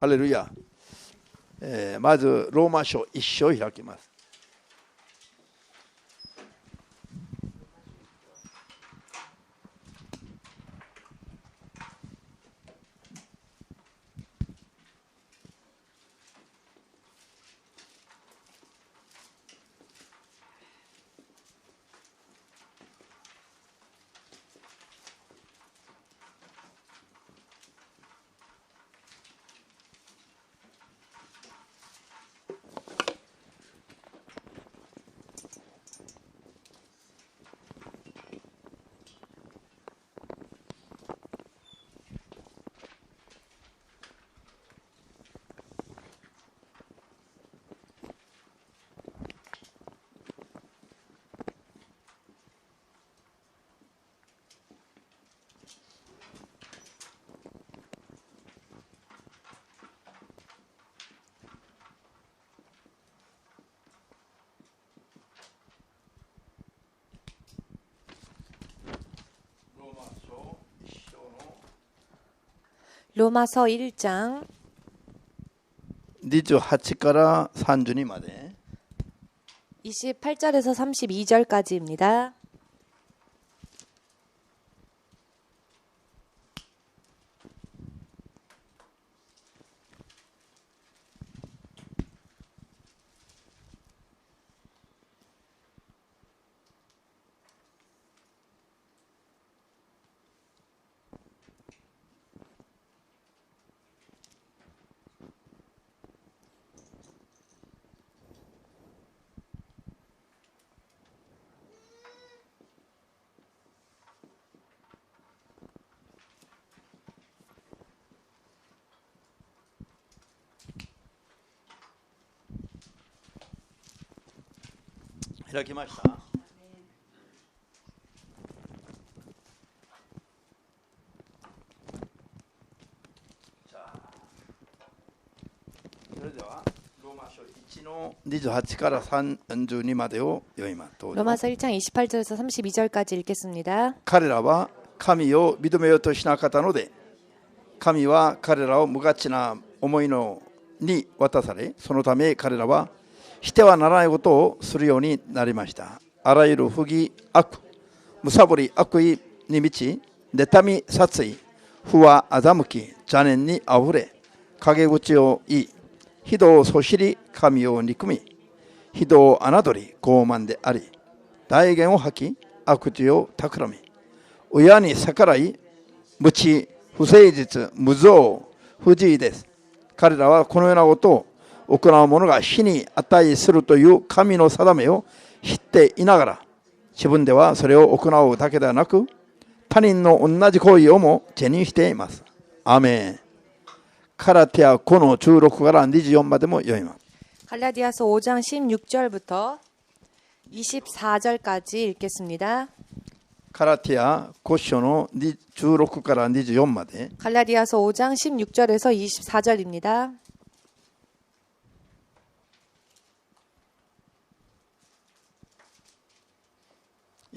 ハレルヤ。まずローマ書1章を開きます。로마서 1장 28から32まで 28절에서 32절까지입니다.開きました。それではローマ書1の28から32までを読みます。 로마서 1장 28절에서 32절까지 읽겠습니다. 彼らは神を認めようとしなかったので、神は彼らを無価値な思いのに渡され、そのため彼らはしてはならないことをするようになりました。あらゆる不義、悪、むさぼり、悪意に満ち、妬み、殺意、不和、欺き、邪念にあふれ、陰口を言い、非道をそしり、神を憎み、非道を侮り、傲慢であり、大言を吐き、悪事を企み、親に逆らい、無知、不誠実、無造、不義です。彼らはこのようなことを行う者が死に値するという神の定めを知っていながら、自分ではそれを行うだけではなく、他人の同じ行為をも是認しています。アーメン。ガラティア5の16から24までも読みます。 갈라디아서 5장 16절부터 24절까지 읽겠습니다. ガラティア5章の16から24まで 갈라디아서 5장 16절에서 24절입니다.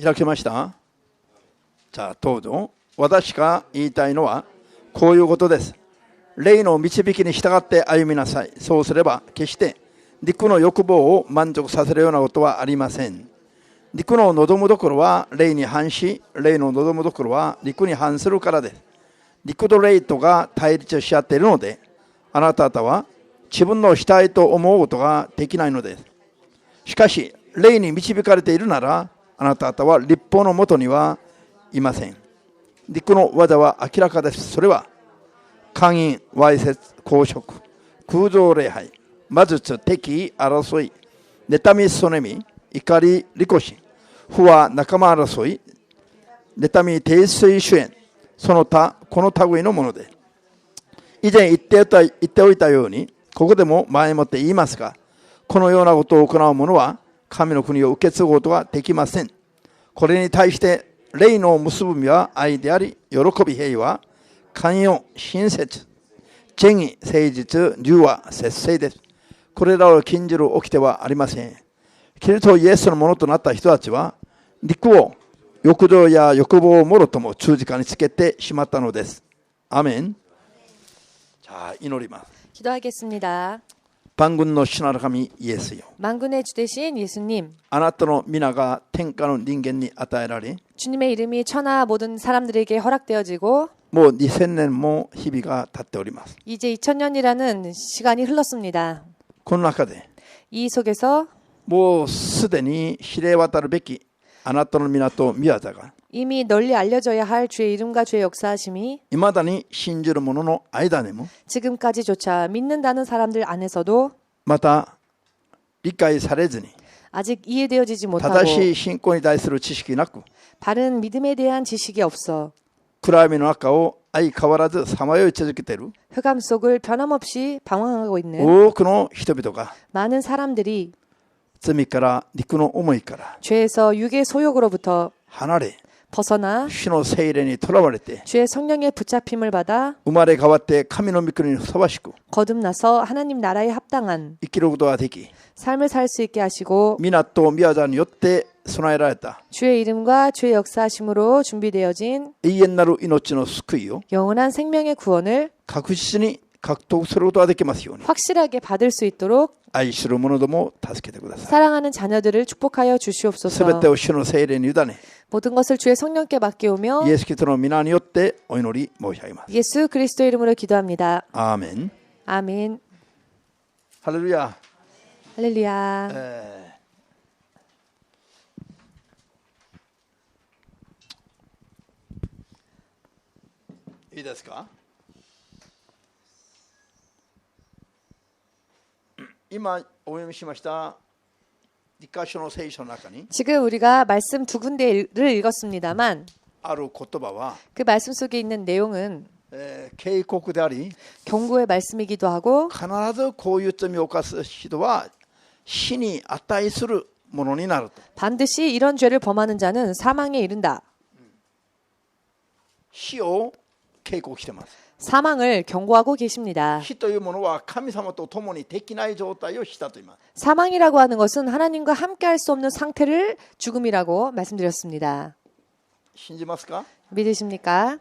開けました。じゃあどうぞ。私が言いたいのはこういうことです。霊の導きに従って歩みなさい。そうすれば決して肉の欲望を満足させるようなことはありません。肉の望むところは霊に反し、霊の望むところは肉に反するからです。肉と霊とが対立し合っているので、あなた方は自分のしたいと思うことができないのです。しかし霊に導かれているなら、あなた方は律法のもとにはいません。肉の技は明らかです。それは姦淫、わいせつ、公職、空洞礼拝、魔術、敵意、争い、妬み、そねみ、怒り、利己、不和、仲間争い、妬み、低水主演、その他、この類のもので、以前言っておいたように、ここでも前もって言いますが、このようなことを行う者は神の国を受け継ぐことができません。これに対して霊の結ぶ実は愛であり、喜び、平和、寛容、親切、正義、誠実、柔和、節制です。これらを禁じる掟はありません。キリストイエスのものとなった人たちは、肉を欲情や欲望をもろとも十字架につけてしまったのです。アメン。じゃあ祈ります。 기도하겠습니다.万軍の主なる神イエスよ、 만군의 주 되신 예수님, あなたの皆が天下の人間に与えられ、 주님의 이름이 천하 모든 사람들에게 허락되어지고 もう2000年も日々が経っております。 이제 2000년이라는 시간이 흘렀습니다. この中で 이 속에서 もうすでに知れ渡るべきあなたの皆と御業が 이미 널리 알려져야 할 주의 이름과 주의 역사하심이 いまだに信じる者の間にも 지금까지조차 믿는다는 사람들 안에서도 また理解されずに 아직 이해되어지지 못하고 正しい信仰に対する知識なく 바른 믿음에 대한 지식이 없어 暗闇の中を相変わらずさまよい続けている 흑암 속을 변함없이 방황하고 있는 多くの人々が 많은 사람들이 罪から肉の思いから 죄에서 육의 소욕으로부터 離れ 벗어나 主の聖霊にとらわれて 주의 성령의 붙잡힘을 받아 生まれ変わって神の御国にふさわしく 거듭나서 하나님 나라에 합당한 生きることができ 삶을 살 수 있게 하시고 皆と御業によって備えられた 주의 이름과 주의 역사하심으로 준비되어진 永遠なる命の救いを 영원한 생명의 구원을 確実に獲得することができますように 확실하게 받을 수 있도록 愛する者どもを助けてください。 사랑하는 자녀들을 축복하여 すべ 주시옵소서. てを主の聖霊に委ね 모든 것을 주의 성령께 맡기오며 イエス・キリストの皆によってお祈り申し上げます。 예수 그리스도 이름으로 기도합니다. アーメン。 아멘. ハレルヤ。 할렐루야. いいですか。今お読みしました一箇所の聖書の中に 지금 우리가 말씀 두 군데를 읽었습니다만 ある言葉は 그 말씀 속에 있는 내용은 警告であり 경고의 말씀이기도 하고 必ずこういう罪を犯す人は死に値するものになると 반드시 이런 죄를 범하는 자는 사망에 이른다. 死を警告してます。 사망을 경고하고 계십니다. 死というものは神様と共にできない状態を死だと言います。 사망이라고 하는 것은 하나님과 함께 할 수 없는 상태를 죽음이라고 말씀드렸습니다. 信じますか？ 믿으십니까?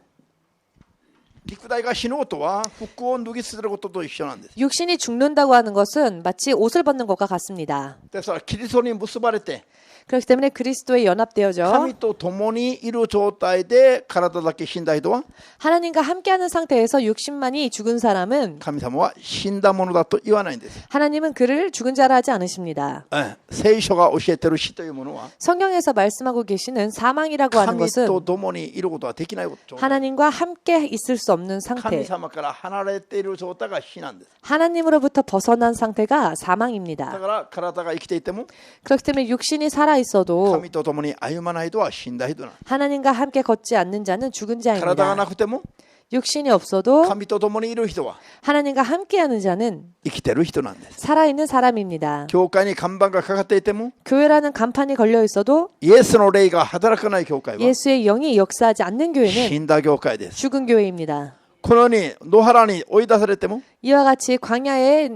肉体が死ぬことは服を脱ぎ捨てることと一緒なんです。 육신이 죽는다고 하는 것은 마치 옷을 벗는 것과 같습니다. ですからキリストに結ばれて 그렇기 때문에 그리스도에 연합되어져 神と共にいる状態で体だけ死んだ人は 하나님과 함께하는 상태에서 육신만이 죽은 사람은 神様は死んだものだと言わないんです。 하나님은 그를 죽은 자라 하지 않으십니다. 聖書が教えている死というものは 성경에서 말씀하고 계시는 사망이라고 하는 神 것은 と共にいることはできない状態。 하나님과 함께 있을 수 없는 神 상태, 様から離れている状態が死なんです。 하나님으로부터 벗어난 상태가 だ 사망입니다. から体が生きていても 그렇기 때문에 육신이 살아 있어도 神と共に歩まない人は死んだ人なんです。 하나님과 함께 걷지 않는 자는 죽은 体が 자입니다. なくても 육신이 없어도 神と共にいる人は 하나님과 함께하는 자는 生きてる人なんです。 살아있는 사람입니다. 教会に看板がかかっていても 교회라는 간판이 걸려 있어도 イエスの霊が働かない教会は 예수의 영이 역사하지 않는 死 교회는 んだ教会です。 죽은 교회입니다. このように野原に追い出されても 이와 같이 광야에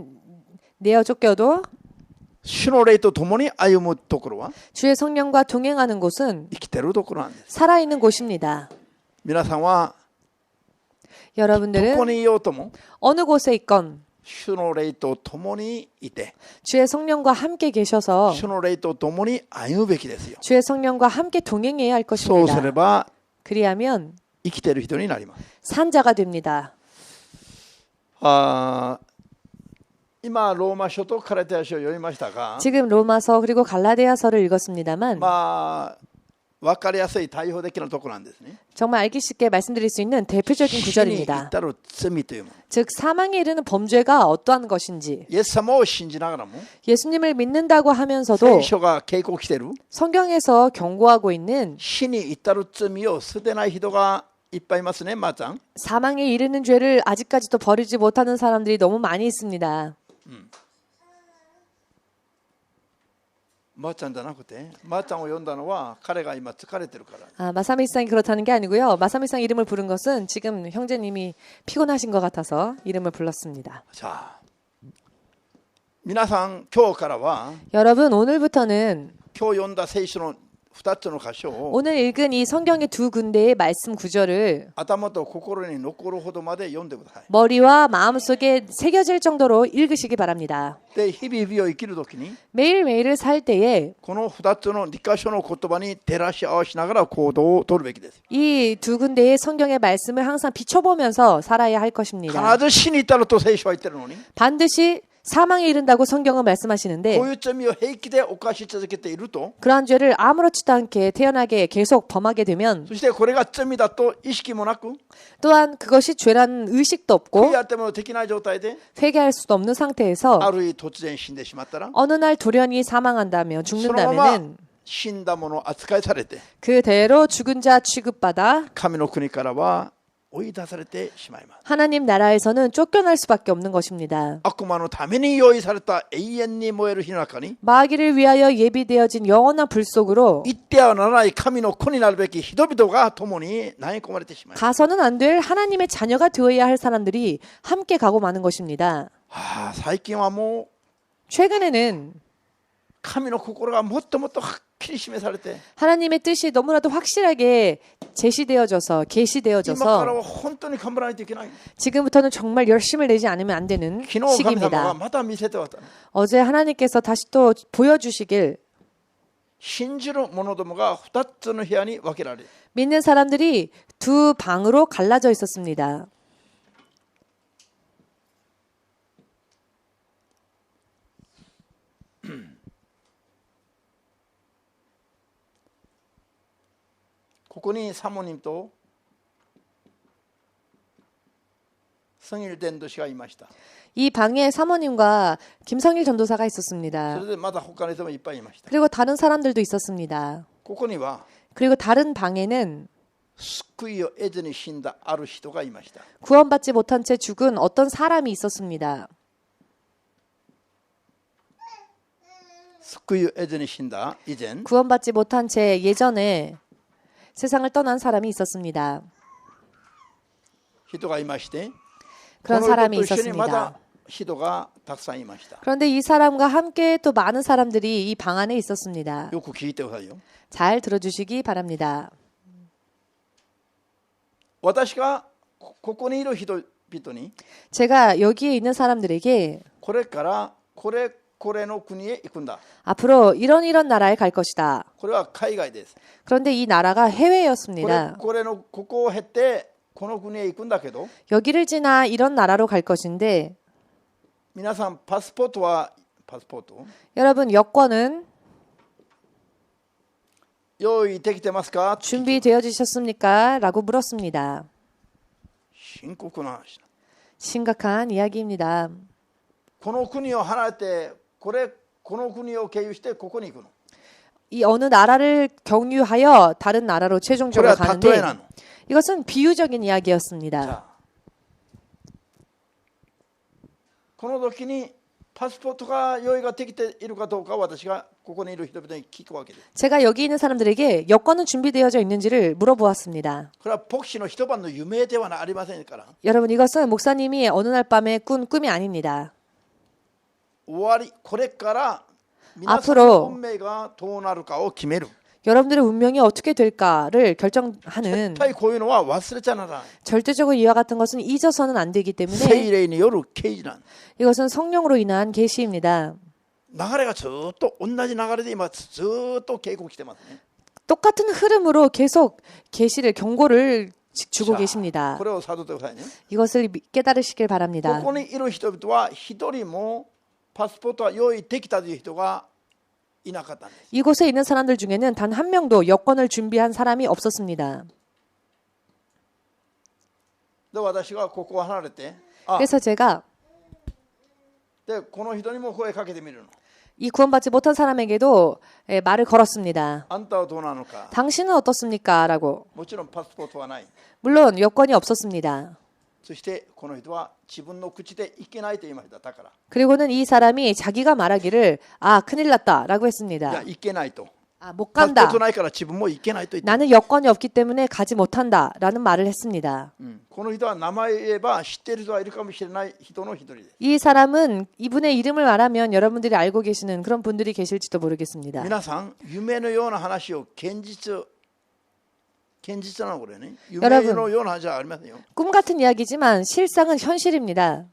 내어 쫓겨도 主の霊と共に歩むところは 주의 성령과 동행하는 곳은 生きてるところなんです。 살아있는 곳입니다. 皆さんはど 여러분들은 こにいようとも 어느 곳에 있건 主の霊と共にいて 주의 성령과 함께 계셔서 主の霊と共に歩むべきですよ。 주의 성령과 함께 동행해야 할 そうすれ 것입니다. ば 그리하면 生きてる人になります。 산자가 됩니다. 今ローマ書とガラテヤ書を読みましたが、 지금 로마서 그리고 갈라디아서를 읽었습니다만 分かりやすい対応的なところなんですね。 정말 알기 쉽게 말씀드릴 수 있는 대표적인 死に 구절입니다. 至る罪というもの。 즉 사망에 이르는 범죄가 어떠한 것인지 イエス様を信じながらも 예수님을 믿는다고 하면서도 聖書が警告している 성경에서 경고하고 있는 死に至る罪を捨てない人がいっぱいいますね、まーちゃん。 사망에 이르는 죄를 아직까지도 버리지 못하는 사람들이 너무 많이 있습니다. まーちゃんじゃなくて、まーちゃんを呼んだのは彼が今疲れてるから。 마사미상이 그렇다는 게 아니고요. 마사미상 이름을 부른 것은 지금 형제님이 피곤하신 것 같아서 이름을 불렀습니다. さあ、皆さん今日からは 여러분 오늘부터는 今日読んだ聖書の2つの箇所を 오늘 읽은 이 성경의 두 군데의 말씀 구절을 頭と心に残るほどまで読んでください。 머리와 마음속에 새겨질 정도로 읽으시기 바랍니다. で、日々を生きるときに 매일매일을 살 때에 この2つの2箇所の言葉に照らし合わしながら行動を取るべきです。 이 두 군데의 성경의 말씀을 항상 비춰보면서 살아야 할 것입니다. 必ず死に至ると聖書は言ってるのに、 반드시 사망에 이른다고 성경은 말씀하시는데 こういう罪を平気で犯し続けていると、 그러한 죄를 아무렇지도 않게 태연하게 계속 범하게 되면 そしてこれが罪だと意識もなく 또한 그것이 죄라는 의식도 없고 悔い改めもできない状態で 회개할 수도 없는 상태에서 ある日突然死んでしまったら、 어느 날 돌연히 사망한다면 そのまま 죽는다면은 死んだもの扱いされて 그대로 죽은 자 취급받아 神の国からは追い出されてしまいます。 하나님 나라에서는 쫓겨날 수밖에 없는 것입니다. 悪魔のために用意された永遠に燃える火の中に 마귀를 위하여 예비되어진 영원한 불 속으로 行ってはならない神の子になるべき人々が共に投げ込まれてしまいます。 가서는 안 될 하나님의 자녀가 되어야 할 사람들이 함께 가고 마는 것입니다. 最近はもう 최근에는 神の心がもっともっとはっきり示されて、 하나님의 뜻이 너무나도 확실하게 제시되어져서 今から 계시되어져서 は本当に頑張らないといけない。 지금부터는 정말 열심을 내지 않으면 안 되는 昨日神様が 시기입니다. また見せて渡る。 어제 하나님께서 다시 또 보여주시길 信じる者どもが2つの部屋に分けられ、 믿는 사람들이 두 방으로 갈라져 있었습니다. ここにサモニムと성일伝道師がいました。 이 방에 사모님과 김성일 전도사가 そ 있었습니다. れでまだ他の人もいっぱいいました。 그리고 다른 사람들도 있었습니다. ここには 그리고 다른 방에는 救いを得ずに死んだある人がいました。 구원받지 못한 채 죽은 어떤 사람이 있었습니다. 救いを得ずに死んだ以前、 구원받지 못한 채 예전에 세상을 떠난 사람이 있었습니다. 人がいまして、 그런 この人 사람이 と一緒にま 있었습니다. だ人がたくさんいました。 그런데 이 사람과 함께 또 많은 사람들이 이 방 안에 있었습니다. よく聞いてくださいよ。 잘 들어주시기 바랍니다. 私がここにいる人々に、 제가 여기에 있는 사람들에게 これからこれの国へ行くんだ。 앞으로 이런 나라에 갈 것이다. これは海外です。 그런데 이 나라가 해외였습니다. ここを経てこの国へ行くんだけど、 여기를 지나 이런 나라로 갈 것인데 皆さんパスポート 여러분 여권은 用意できてますか？ 준비되어지셨습니까? 라고 물었습니다. 深刻な話。 심각한 이야기입니다. この国を離れてこの国を経由してここに行くの。 이 어느 나라를 경유하여 다른 나라로 これ 최종적으로 は例え 가는데 なの。 이것은 비유적인 이야기였습니다. じゃあこの時にパスポートが用意ができているかどうか私がここにいる人々に聞くわけです。 제가 여기 있는 사람들에게 여권은 준비되어져 있는지를 물어보았습니다. これは牧師の一晩の夢ではありませんから。 여러분 이것은 목사님이 어느 날 밤에 꾼 꿈이 아닙니다. 終わりこれから皆さん 앞으로 の運命がどうなるかを決める。 여러분들의 운명이 어떻게 될까를 결정하는 絶対こういうのは忘れちゃならない。 절대적으로 이와 같은 것은 잊어서는 안 되기 聖 때문에 霊による啓示なん。 이것은 성령으로 인한 계시입니다. 流れがずっと同じ流れで今ずっと警告してますね。 똑같은 흐름으로 계속 계시를 경고를 주고 계십니다. これを悟ってくださいね。 이것을 깨달으시길 こ 바랍니다. こにいる人々は一人もパスポートは用意できたという人がいなかったんです。 이곳에 있는 사람들 중에는 단 한 명도 여권을 준비한 사람이 없었습니다. で私はここを離れて、 그래서 제가 でこの人にも声かけてみるの。 이 구원받지 못한 사람에게도 말을 걸었습니다. あんたはどうなのか。 당신은 어떻습니까? 라고. もちろんパスポートはない。 물론 여권이 없었습니다. そしてこの人は自分の口でいけないと言いました。だから 그리고는 이 사람이 자기가 말하기를 큰일 났다 라고 いや 했습니다. いけないと。못 パスポ 간다. ートないから自分も行けないと言って、 나는 여권이 없기 때문에 가지 못한다라는 말을 했습니다. この人は名前言えば知っている人はいるかもしれない人の一人です。 이 사람은 이분의 이름을 말하면 여러분들이 알고 계시는 그런 분들이 계실지도 모르겠습니다. 皆さん夢のような話を現実なのこれね。夢のような話じゃありませんよ。 꿈 같은 이야기지만 실상은 현실입니다.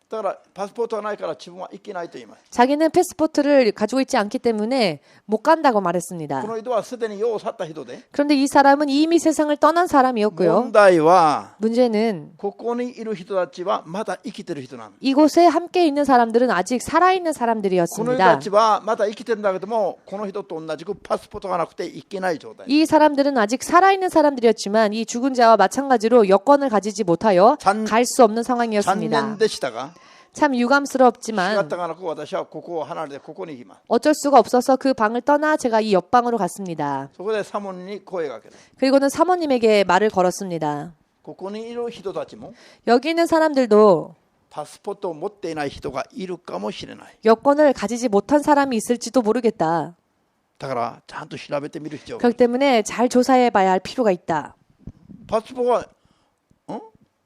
だからパスポートがないから自分は行けないと言います。 자기는 패스포트를 가지고 있지 않기 때문에 못 간다고 こ 말했습니다. の人はすでに世を去った人で、 그런데 이 사람은 이미 세상을 떠난 사람이었고요. 問題は 문제는 ここにいる人たちはまだ生きてる人なの。 이곳에 함께 있는 사람들은 아직 살아있는 この人た 사람들이었습니다. ちはまだ生きてるんだけども、この人と同じくパスポートがなくて行けない状態。 이 사람들은 아직 살아있는 사람들이었지만 이 죽은 자와 마찬가지로 여권을 가지지 못하여 갈 수 없는 残 상황이었습니다. 念でしたが、 참 仕 유감스럽지만 方がなく私はここを離れてここに行きます。 어쩔 수가 없어서 그 방을 떠나 제가 이 옆방으로 갔습니다. そこでサモンに声がかける。 그리고는 사모님에게 말을 걸었습니다. ここにいる人たちも 여기 있는 사람들도 パスポートを持っていない人がいるかもしれない。 여권을 가지지 못한 사람이 있을지도 모르겠다. だからちゃんと調べてみる必要が。 그렇기 때문에 잘 조사해 봐야 할 필요가 있다. パスポートは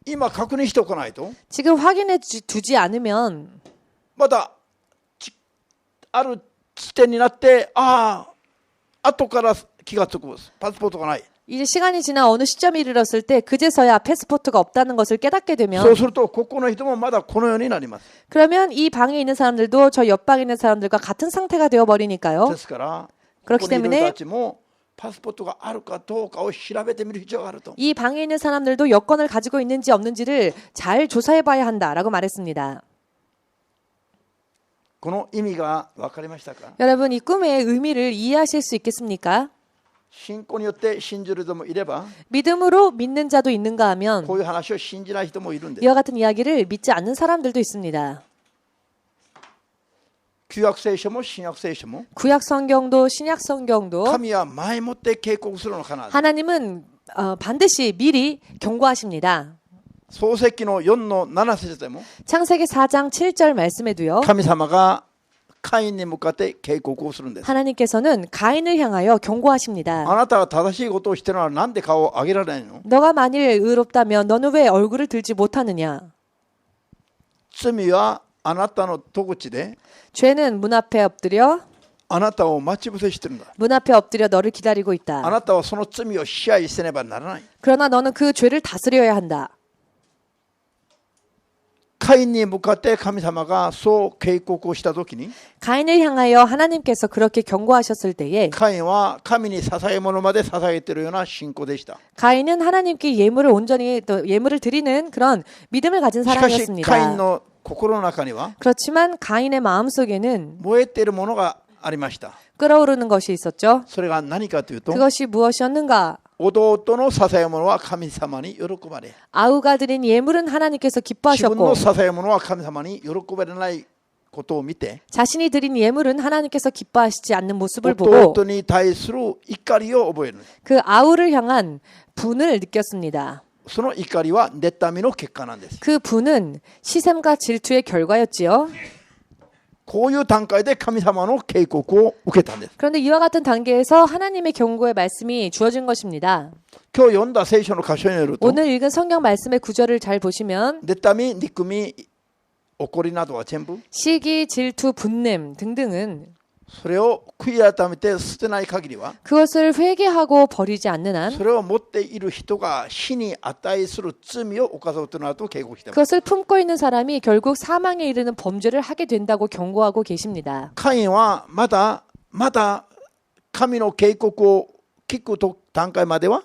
今確認しておかないと、 지금 확인해 두지 않으면 まだある地点になって、後から気がつく。パスポートがない。 이제 시간이 지나 어느 시점에 이르렀을 때 그제서야 패스포트가 없다는 것을 깨닫게 そう 되면 するとここの人もまだこのようになります。 그러면 이 방에 있는 사람들도 저 옆방에 있는 사람들과 같은 상태가 되어 버리니까요. ですからこ 그렇기 こにいる人 때문에 たちもパスポートがあるかどうかを調べてみる必要があると。 이 방에 있는 사람들도 여권을 가지고 있는지 없는지를 잘 조사해 봐야 한다라고 말했습니다. この意味が分かりましたか？ 여러분 이 꿈의 의미를 이해하실 수 있겠습니까? 信仰によって信じる人もいれば、 믿음으로 믿는 자도 있는가 하면 こういう話を信じない人もいるんです。 이와 같은 이야기를 믿지 않는 사람들도 있습니다. 旧約聖書も新約聖書も 구약 성경도 신약 성경도 神は前もって警告するのかな。 하나님은 반드시 미리 경고하십니다. 創世記の4の7節でも 창세기 4장 7절 말씀에도요. 神様がカインに向かって警告をするんです。 하나님께서는 가인을 향하여 경고하십니다. あなたが正しいことをしてるのはなんで顔を上げられないの？ 너가 만일 의롭다면 너는 왜 얼굴을 들지 못하느냐? 罪はあなたの戸口で 죄는 문 앞에 엎드려 あなたを待ち伏せしてるんだ。 문 앞에 엎드려 너를 기다리고 あ 있다. なたはその罪を支配せねばならない。 그러나 너는 그 죄를 다스려야 한다. カインに向かって神様がそう警告をしたときに、 가인을 향하여 하나님께서 그렇게 경고하셨을 때에 カインは神に捧げ物まで捧げているような信仰でした。 가인은 하나님께 예물을 온전히 또 예물을 드리는 그런 믿음을 가진 しかしカイン 사람이었습니다. の心の中には 그렇지만 가인의 마음속에는 燃えているものがありました。 끓어오르는 것이 있었죠. それが何かというと、 그것이 무엇이었는가? 弟の捧げ物は神様に喜ばれ、 아우가 드린 예물은 하나님께서 自分の 기뻐하셨고 捧げ物は神様に喜ばれないことを見て、 자신이 드린 예물은 하나님께서 기뻐하시지 않는 모습을 보고 弟に対する怒りを覚える。 그 아우를 향한 분을 느꼈습니다. その怒りは妬みの結果なんです。 그 분은 시샘과 질투의 결과였지요. こういう段階で神様の警告を受けたんです。 그런데 이와 같은 단계에서 하나님의 경고의 말씀이 주어진 것입니다. 今日読んだ聖書の箇所によると、 오늘 읽은 성경 말씀의 구절을 잘 보시면 妬み、憎み、怒りなどは全部 시기, 질투, 분냄 등등은 それを悔い改めて捨てない限りは、 그것을 회개하고 버리지 않는 한 それを持っている人が死に値する罪を犯そうとなると警告しています。 그것을 품고 있는 사람이 결국 사망에 이르는 범죄를 하게 된다고 경고하고 계십니다. カインはまだ神の警告を聞く段階までは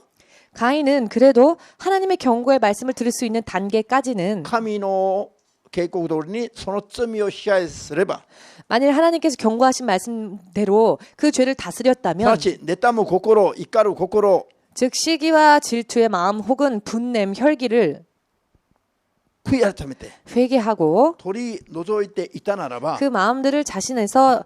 가인은 그래도 하나님의 경고의 말씀을 들을 수 있는 단계까지는 神の警告通りにその罪を支配すれば、 만일 하나님께서 경고하신 말씀대로 그 죄를 すなわ 다스렸다면 ち妬む心、怒る心、 즉 시기와 질투의 마음 혹은 분냄, 혈기를 悔い改めて 회개하고 取り除いていたならば 그 마음들을 자신에서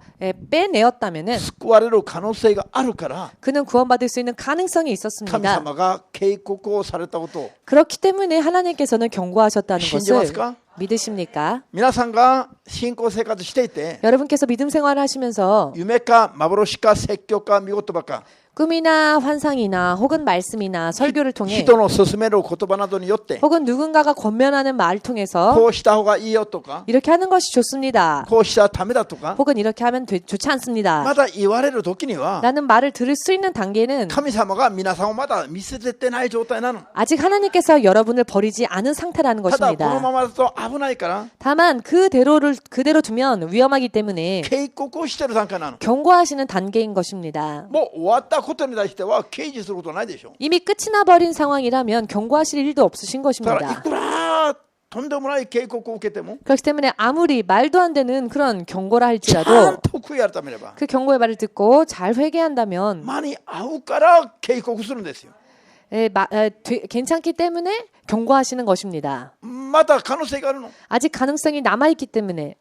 빼내었다면은 救われる可能性があるから、 그는 구원받을 수 있는 가능성이 神 있었습니다. 様が警告をされたことを 그렇기 때문에 하나님께서는 경고하셨다는 信じます 것을 か？ 믿으십니까? 皆さんが信仰生活していて 여러분께서 믿음 생활을 하시면서 夢か幻か説教か見言葉か 꿈이나 환상이나 혹은 말씀이나 설교를 통해 人の勧める言葉などによって 혹은 누군가가 권면하는 말을 통해서 こうした方がいいよとか 이렇게 하는 것이 좋습니다. こうしたらダメだとか 혹은 이렇게 하면 좋지 않습니다. まだ言われる時には 라는 말을 들을 수 있는 단계는 神様が皆さんをまだ見せてない状態なの 아직 하나님께서 여러분을 버리지 않은 상태라는 ただこの 것입니다. ままだと危ないから 다만 그대로 두면 위험하기 때문에 警告をしてる段階なの 경고하시는 단계인 것입니다. もう終わったことに対しては刑事することないでしょ 이미 끝이 나버린 상황이라면 경고하실 일도 없으신 だからい 것입니다. くらとんでもない警告を受けても 그렇기 때문에 아무리 말도 안 되는 그런 경고라 ちゃん 할지라도 と悔い改めれば 그 경고의 말을 듣고 잘 회개한다면 間に合うから警告するんですよ 괜찮기 때문에 경고하시는 것입니다. また可能性があるの 아직 가능성이 남아있기 때문에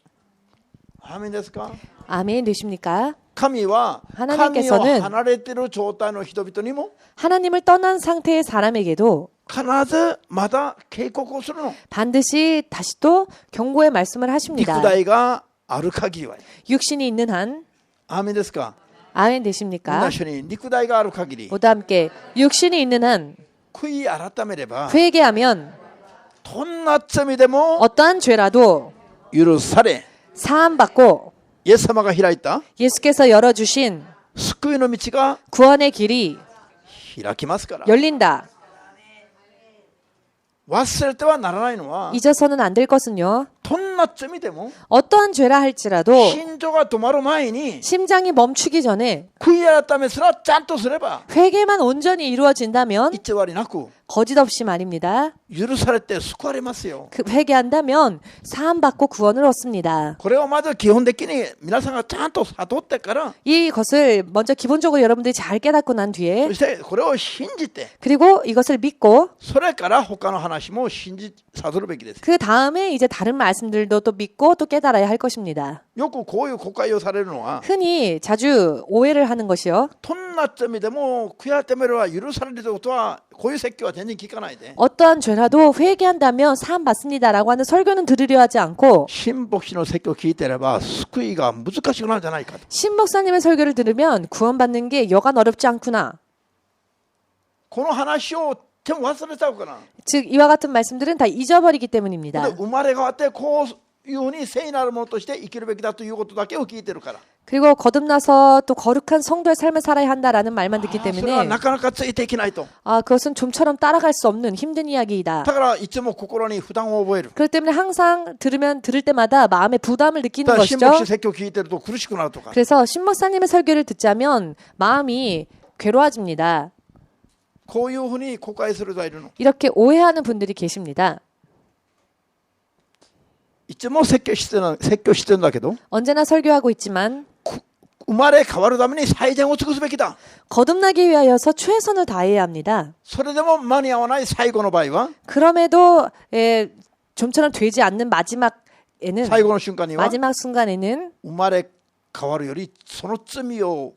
アーメンですか 아멘 되십니까? 神は神 하나님께서는 を離れている状態の人々にも 하나님을 떠난 상태의 사람에게도 必ずまた警告をするの 반드시 다시 또 경고의 말씀을 肉 하십니다. 体がある限りは 육신이 있는 한 アーメンですか 아멘 みんな 되십니까? 一緒に肉体がある限り 모두 함께 육신이 있는 한 悔い改めれば 회개하면 どんな罪でも 어떠한 죄라도 許され 사함받고 イエス様が開いた 예수께서 열어주신 救いの道が 구원의 길이 開きますから 열린다. 忘れてはならないのは 잊어서는 안 될 것은요. どんな罪でも 어떠한 죄라 할지라도 心情が止まる前に 심장이 멈추기 전에 悔い改めすらちゃんとすれば 회개만 온전히 이루어진다면 偽りなく 거짓 없이 말입니다. 許されて救われますよ 그 회개한다면 사함받고 구원을 얻습니다. これをまず基本的に皆さんがちゃんと悟ってから 이것을 먼저 기본적으로 여러분들이 잘 깨닫고 난 뒤에 そしてこれを信じて 그리고 이것을 믿고 それから他の話も信じ悟るべきです 그 다음에 이제 다른 말씀들도 또 믿고 또 깨달아야 할 것입니다. よくこういう誤解をされるのは 흔히 자주 오해를 하는 것이요. どんな罪でも悔い改めれば許されるということはこういう説教は全然聞かないで 어떠한 죄라도 회개한다면 사함 받습니다라고 하는 설교는 들으려 하지 않고 新牧師の説教を聞いてれば救いが難しくなるんじゃないかと 신 목사님의 설교를 들으면 구원받는 게 여간 어렵지 않구나. この話をでも忘れちゃうかな 즉 이와 같은 말씀들은 다 잊어버리기 で 때문입니다. 生まれ変わってこういうふうに聖なるものとして生きるべきだということだけを聞いてるから 그리고 거듭나서 또 거룩한 성도의 삶을 살아야 한다라는 말만 듣기 それは 때문에 なかなかついていけないと 그것은 좀처럼 따라갈 수 없는 힘든 이야기이다. だからいつも心に負担を覚える 그렇기 때문에 항상 들을 때마다 마음에 부담을 느끼는 だから新 것이죠. 牧師説教を聞いてると苦しくなるとか 그래서 신 목사님의 설교를 듣자면 마음이 괴로워집니다. こういうふうに誤解する人がいるの 이렇게 오해하는 분들이 계십니다. いつも説教してるんだけど 언제나 설교하고 있지만 生まれ変わるために最善を尽くすべきだ 거듭나기 위하여서 최선을 다해야 합니다. それでも間に合わない最後の場合は 그럼에도 좀처럼 되지 않는 마지막에는 最後の瞬間には 마지막 순간에는 生まれ変わるよりその罪を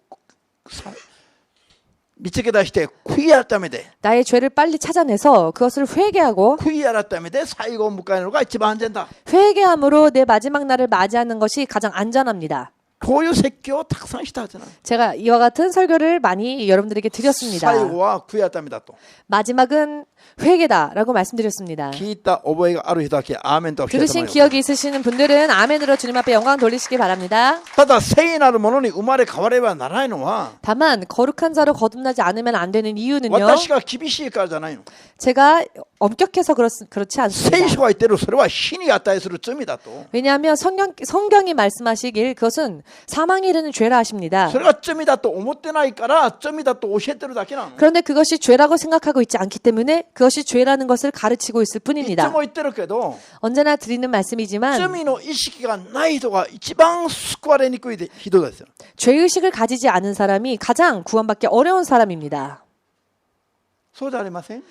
見つけ出して悔い改めて 나의 죄를 빨리 찾아내서 그것을 회개하고 悔い改めて最後を迎えるのが一番安全だ 회개함으로 내 마지막 날을 맞이하는 것이 가장 안전합니다. こういう説教をたくさんしたはずな 제가 이와 같은 설교를 많이 여러분들에게 最 드렸습니다. 後は悔い改めだと 마지막은 회개다라고 말씀드렸습니다. 聞いた覚えがある人だけアーメンと教えてもら 들으신 います 기억이 있으시는 분들은 아멘으로 주님 앞에 영광 돌리시기 바랍니다. ただ聖なるものに生まれ変わればならないのは 다만 거룩한 자로 거듭나지 않으면 안 되는 이유는요. 私が厳しいからじゃないの 제가 엄격해서 그렇지 않습니다. 聖書が言ってるそれは死に値する罪だと 왜냐하면 성경이 말씀하시길 그것은 사망에 이르는 죄라 하십니다. それが罪だと思ってないから罪だと教えてるだけなの 그런데 그것이 죄라고 생각하고 있지 않기 때문에 그것이 죄라는 것을 가르치고 있을 いつ 뿐입니다. も言ってるけど 언제나 드리는 말씀이지만 罪の意識がない人が一番救われにくい人ですよ 죄의식을 가지지 않은 사람이 가장 구원받기 어려운 사람입니다. そうじゃありません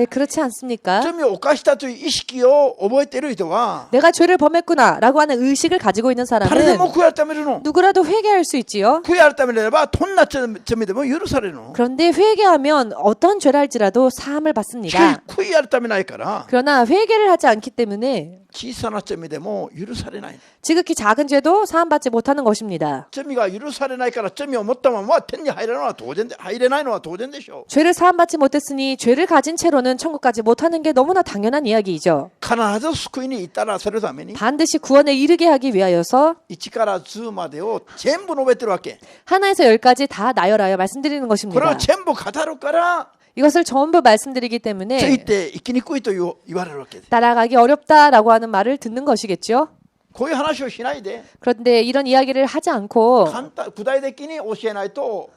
그렇지 않습니까? 罪を犯したという意識を覚えている人は 내가 죄를 범했구나라고 하는 의식을 가지고 있는 誰で 사람은 も悔い改めるの 누구라도 회개할 수 있지요. 悔い改めればどんな罪でも許されるの 그런데 회개하면 어떤 죄라 할지라도 사함을 しかし 받습니다. 悔い改めないから 그러나 회개를 하지 않기 때문에 小さな罪でも許されない。 지극히 작은 죄도 사함받지 못하는 것입니다. 罪が許されないから罪を持ったまま天に入れないのは当然で、入れないのは当然でしょう。 죄를 사함받지 못했으니 죄를 가진 채로는 천국까지 못하는 게 너무나 당연한 이야기이죠. 必ず救いに至らせるために 반드시 구원에 이르게 하기 위하여서 1から10までを全部述べてるわけ。 하나에서 10까지 다 나열하여 말씀드리는 これを 것입니다. 全部語るから 이것을 전부 말씀드리기 つい 때문에 て生きにくいと言われるわけです。 따라가기 어렵다라고 하는 말을 듣는 것이겠죠. こういう話をしないで 그런데 이런 이야기를 하지 않고 簡単具体的に教えないと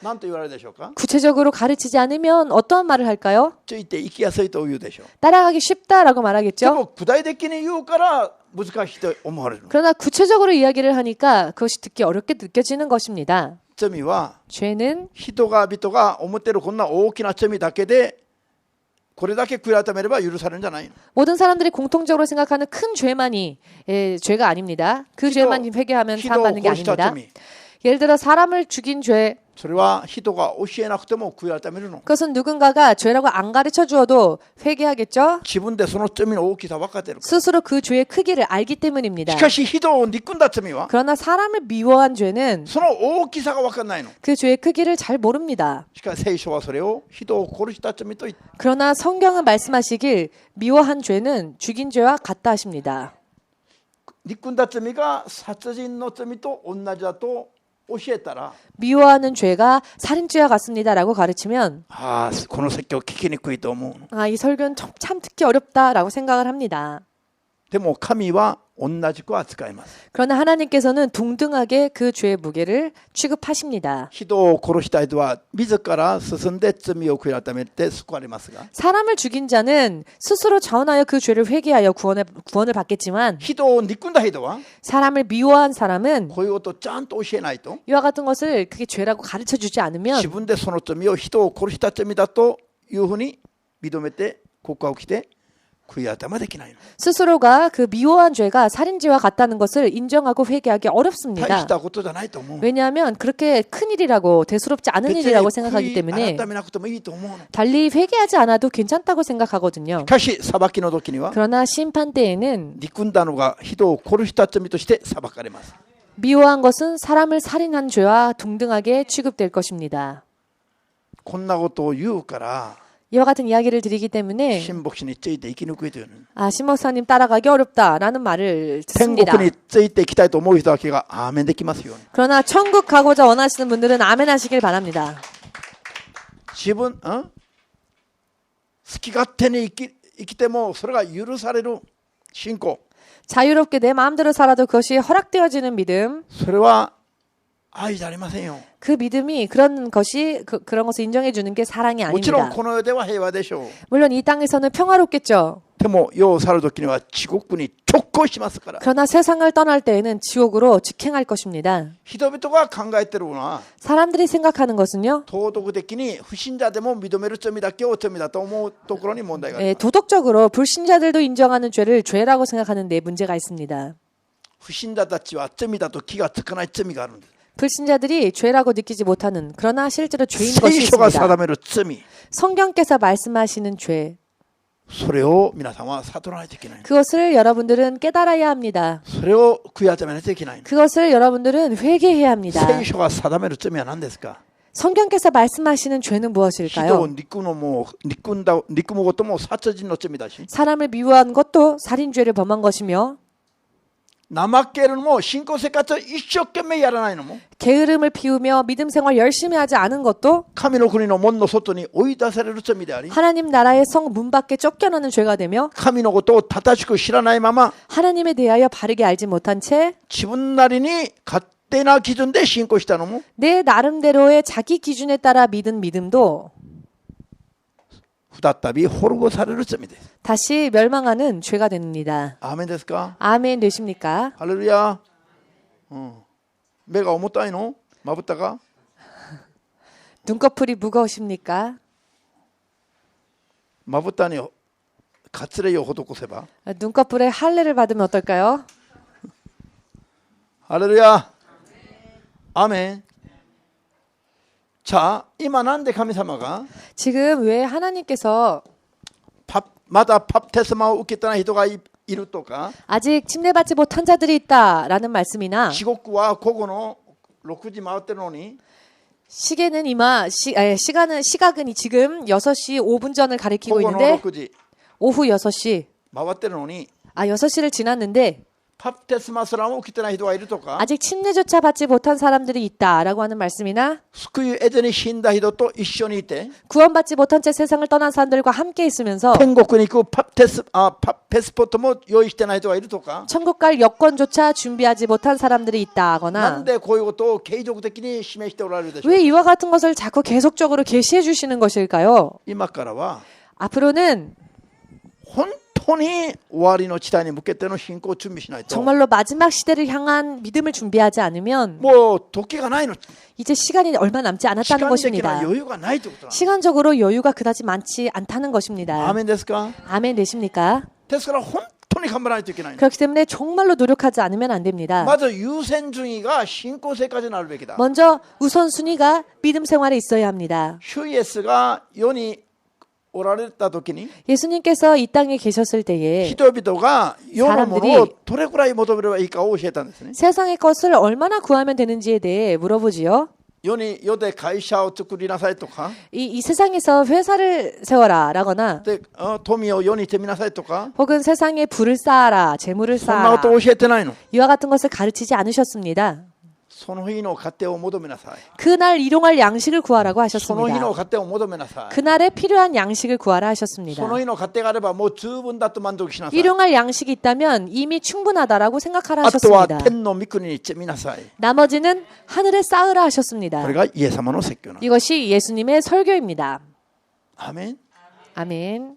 何と言われるでしょうか。 구체적으로 가르치지 않으면 어떠한 말을 할까요? ついて生きやすいと言うでしょう。 따라가기 쉽다라고 で 말하겠죠. も具体的に言うから難しいと思われる。 그러나 구체적으로 이야기를 하니까 그것이 듣기 어렵게 느껴지는 것입니다. 罪は 죄는 人が思ってるこんな大きな罪だけでこれだけ悔い改めれば許されるんじゃないの。 모든 사람들이 공통적으로 생각하는 큰 죄만이 죄가 아닙니다. 그 죄만 회개하면 人を 사함받는 게 殺した 아닙니다. 罪、 예를 들어 사람을 죽인 죄, それは人が教えなくても悔い改めるの。 그것은 누군가가 죄라고 안 가르쳐 주어도 회개하겠죠. 自分でその罪の大きさ分かってる。 스스로 그 죄의 크기를 알기 때문입니다. しかし人を憎んだ罪は 그러나 사람을 미워한 죄는 その大きさが分かんないの。 그 죄의 크기를 잘 모릅니다. しかし聖書はそれを人を殺した罪と言って、 그러나 성경은 말씀하시길 미워한 죄는 죽인 죄와 같다 하십니다. 憎んだ罪が殺人の罪と同じだと教えたら、 미워하는 죄가 살인죄와 같습니다라고 가르치면 ああこの説教聞きにくいと思う。 아, 이 설교는 참 듣기 어렵다라고 생각을 합니다. でも神は同じく扱います。 그러나 하나님께서는 동등하게 그 죄의 무게를 취급하십니다. 人を殺した人は自ら進んで罪を悔い改めて救われますが、 사람을 죽인 자는 스스로 자원하여 그 죄를 회개하여 구원을 받겠지만 人を憎んだ人は 사람을 미워한 사람은 こういうことをちゃんと教えないと、 이와 같은 것을 그게 죄라고 가르쳐 주지 않으면 自分でその罪を人を殺した罪だというふうに認めて告白して悔い改めできないの。 스스로가 그 미워한 죄가 살인죄와 같다는 것을 인정하고 회개하기 大 어렵습니다. したことじゃないと思う。 왜냐하면 그렇게 큰 일이라고 대수롭지 않은 別に 일이라고 생각하기 悔い 때문에 改めなくてもいいと思うの。 달리 회개하지 않아도 괜찮다고 생각하거든요. しかし裁きの時には 그러나 심판 때에는 憎んだのが人を殺した罪として裁かれます。 미워한 것은 사람을 살인한 죄와 동등하게 취급될 것입니다. こんなことを言うから 이와 같은 이야기를 드리기 때문에 神牧師について生きにくいというの。 아, 신목사님 따라가기 어렵다라는 말을 天 듣습니다. 国についていきたいと思う人だけがアーメンできますように。 그러나 천국 가고자 원하시는 분들은 아멘 하시길 바랍니다. 自分、好き勝手に生きてもそれが許される信仰、 자유롭게 내 마음대로 살아도 그것이 허락되어지는 믿음, それは愛じゃありませんよ。 그 믿음이 그런 것을 인정해 주는 게 사랑이 もちろん 아닙니다. この世では平和でしょう。 물론 이 땅에서는 평화롭겠죠. でも世を去る時には地獄に直行しますから。 그러나 세상을 떠날 때에는 지옥으로 직행할 것입니다. 人々が考えているのは 사람들이 생각하는 것은요. 道徳的に不信者でも認める罪だけを罪だと思うところに問題があります。 도덕적으로 불신자들도 인정하는 죄를 죄라고 생각하는 데 문제가 있습니다. 不信者たちは罪だと気がつかない罪があるんです。 불신자들이 죄라고 느끼지 못하는 그러나 실제로 죄인 것이 聖書が 있습니다. 定める罪、 성경께서 말씀하시는 죄, それを皆さんは悟らないといけない。 그것을 여러분들은 깨달아야 합니다. それを悔い改めないといけない。 그것을 여러분들은 회개해야 합니다. 聖書が定める罪は何ですか。 성경께서 말씀하시는 죄는 人を 무엇일까요? 憎むことも殺人の罪だし、 사람을 미워한 것도 살인죄를 범한 것이며 怠けるのも信仰生活を一生懸命やらないのも、 게으름을 피우며 믿음 생활 열심히 하지 않은 것도 神の国の門の外に追い出される罪であり、 하나님 나라의 성 문 밖에 쫓겨나는 죄가 되며 神のことを正しく知らないまま 하나님에 대하여 바르게 알지 못한 채 自分なりに勝手な基準で信仰したのも、 내 나름대로의 자기 기준에 따라 믿은 믿음도 再び滅ぼされる罪です。 다시 멸망하는 죄가 됩니다. アーメンですか。 아멘 되십니까? ハレルヤ。目が重たいの？まぶたが？ 눈꺼풀이 무거우십니까? まぶたに割礼を施せば。 눈꺼풀에 할례를 받으면 어떨까요? ハレルヤ。アーメン。 자, 今なんで神様が 지금 왜 하나님께서 まだバプテスマを受けてない人がいるとか 아직 침례받지 못한 자들이 있다라는 말씀이나 時刻は午後の6時回ってるのに 시계는 시각은 지금 6시 5분 전을 가리키고 午後の 있는데 6時 오후 6시 回ってるのに 6시를 지났는데 バプテスマすらも受けてない人がいるとか 아직 침례조차 받지 못한 사람들이 있다라고 하는 말씀이나 救い得ずに死んだ人と一緒にいて 구원받지 못한 채 세상을 떠난 사람들과 함께 있으면서 天国に行くパスポートも用意してない人がいるとか 천국 갈 여권조차 준비하지 못한 사람들이 な 있다거나 んでこういうことを継続的に示しておられるでしょう 왜 이와 같은 것을 자꾸 계속적으로 계시해 주시는 것일까요? 今からは 앞으로는 本当に終わりの地帯に向けての信仰を準備しないと 정말로 마지막 시대를 향한 믿음을 준비하지 않으면 もう時がないの 이제 시간이 얼마 남지 時 않았다는 間的な 것입니다. 余裕がないということなんです 시간적으로 여유가 그다지 많지 않다는 것입니다. アーメンですか 아멘 되십니까? ですから本当に頑張らないといけないの 그렇기 때문에 정말로 노력하지 않으면 안 됩니다. まず優先順位が信仰生活になるべきだ 먼저 우선순위가 믿음生활에 있어야 합니다. 主イエスが世におられた時に 예수님께서 이 땅에 계셨을 때에 人々が世のものをどれくらい求めればいいかを教えたんですね 세상의 것을 얼마나 구하면 되는지에 대해 물어보지요. 世で会社を作りなさいとか 이 세상에서 회사를 세워라 라거나 で富を世に手みなさいとか 혹은 세상에 부를 쌓아라, 재물을 そんな 쌓아라 ことを教えてないの 이와 같은 것을 가르치지 않으셨습니다. その日の糧を求めなさい 그날 일용할 양식을 구하라고 その日の 하셨습니다. 糧を求めなさい 그날에 필요한 양식을 구하라 하셨습니다. その日の糧があればもう十分だと満足しなさい 일용할 양식이 있다면 이미 충분하다라고 생각하라 あとは 하셨습니다. 天の御国に見なさい 나머지는 하늘에 쌓으라 こ 하셨습니다. れがイエス様の説教なの 이것이 예수님의 설교입니다. アーメン 아멘.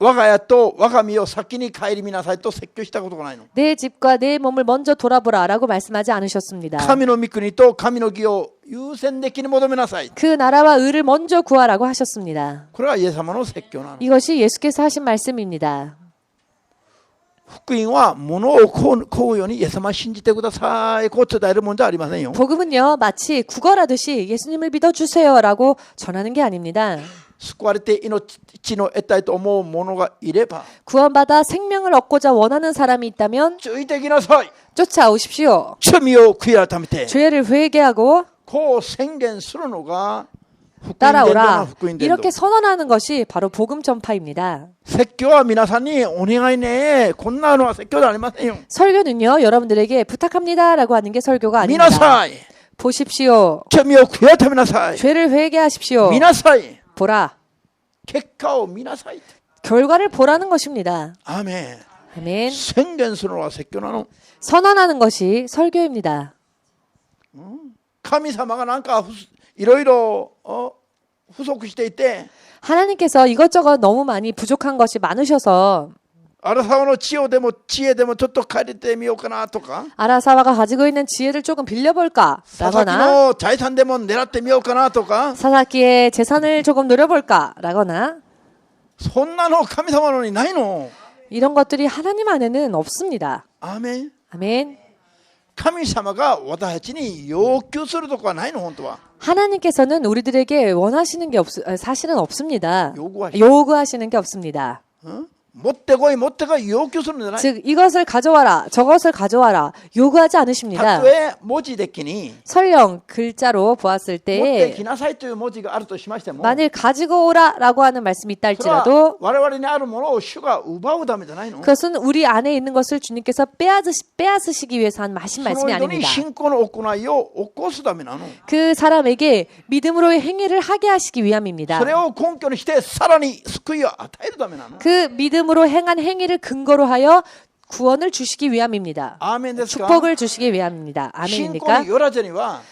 我が家と我が身を先に顧みなさいと説教したことがないの 내 집과 내 몸을 먼저 돌아보라라고 말씀하지 않으셨습니다. 神の御国と神の義を優先的に求めなさい 그 나라와 의를 먼저 구하라고 하셨습니다. これがイエス様の説教なの 이것이 예수께서 하신 말씀입니다. 福音は物を乞うようにイエス様を信じてくださいこう伝えるものじゃありませんよ 복음은요, 마치 구걸하듯이 예수님을 믿어주세요라고 전하는 게 아닙니다. 救われて命の得たいと思う者がいれば 구원받아 생명을 얻고자 원하는 사람이 있다면 ついてきなさい 쫓아오십시오. 罪を悔い改めて 죄를 회개하고 こう宣言するのが福音伝道 따라오라. の福音伝道 이렇게 선언하는 것이 바로 복음 전파입니다. 説教は皆さんにお願いねこんなのは説教じゃありませんよ 설교는요, 여러분들에게 부탁합니다라고 하는 게 설교가 見な 아닙니다. さい 보십시오. 罪を悔い改めなさい 죄를 회개하십시오. 見なさい 보라. 結果を見なさい 결과를 보라는 것입니다. アーメン 아멘. 宣言するのは説教なの 선언하는 것이 설교입니다. 神様がなんかいろいろ不足していて 하나님께서 이것저것 너무 많이 부족한 것이 많으셔서 アラサワの知恵でもちょっと借りてみようかなとか 아라사와가 가지고 있는 지혜를 조금 佐々木 빌려볼까라거나 の財産でも狙ってみようかなとか 사사키의 재산을 조금 노려볼까라거나 そんなの神様のにないの 이런 것들이 하나님 안에는 없습니다. アーメン 아멘. 神様が私たちに要求するとかはないの本当は 하나님께서는 우리들에게 원하시는 게 사실은 없습니다. 요구하시는 게 없습니다. 持ってこい要求するんじゃない 즉 이것을 가져와라, 저것을 가져와라 요구하지 た 않으십니다. とえ文字的に 설령 글자로 보았을 持って 때 きなさいという文字があるとしましても 만일 가지고 오라라고 하는 말씀이 있다 それは 할지라도 我々にあるものを主が奪うためじゃないの 그것은 우리 안에 있는 것을 주님께서 빼앗으시기 위해서 하신 そ 말씀이 の人に 아닙니다. 信仰の行いを起こすためなの 그 사람에게 믿음으로의 행위를 하게 하시기 위함입니다. それを根拠にしてさらに救いを与えるためなの 그 믿음으로 행한 행위를 근거로 하여 구원을 주시기 위함입니다. アーメンですか 축복을 주시기 위함입니다. 信仰 아멘입니까? によらずには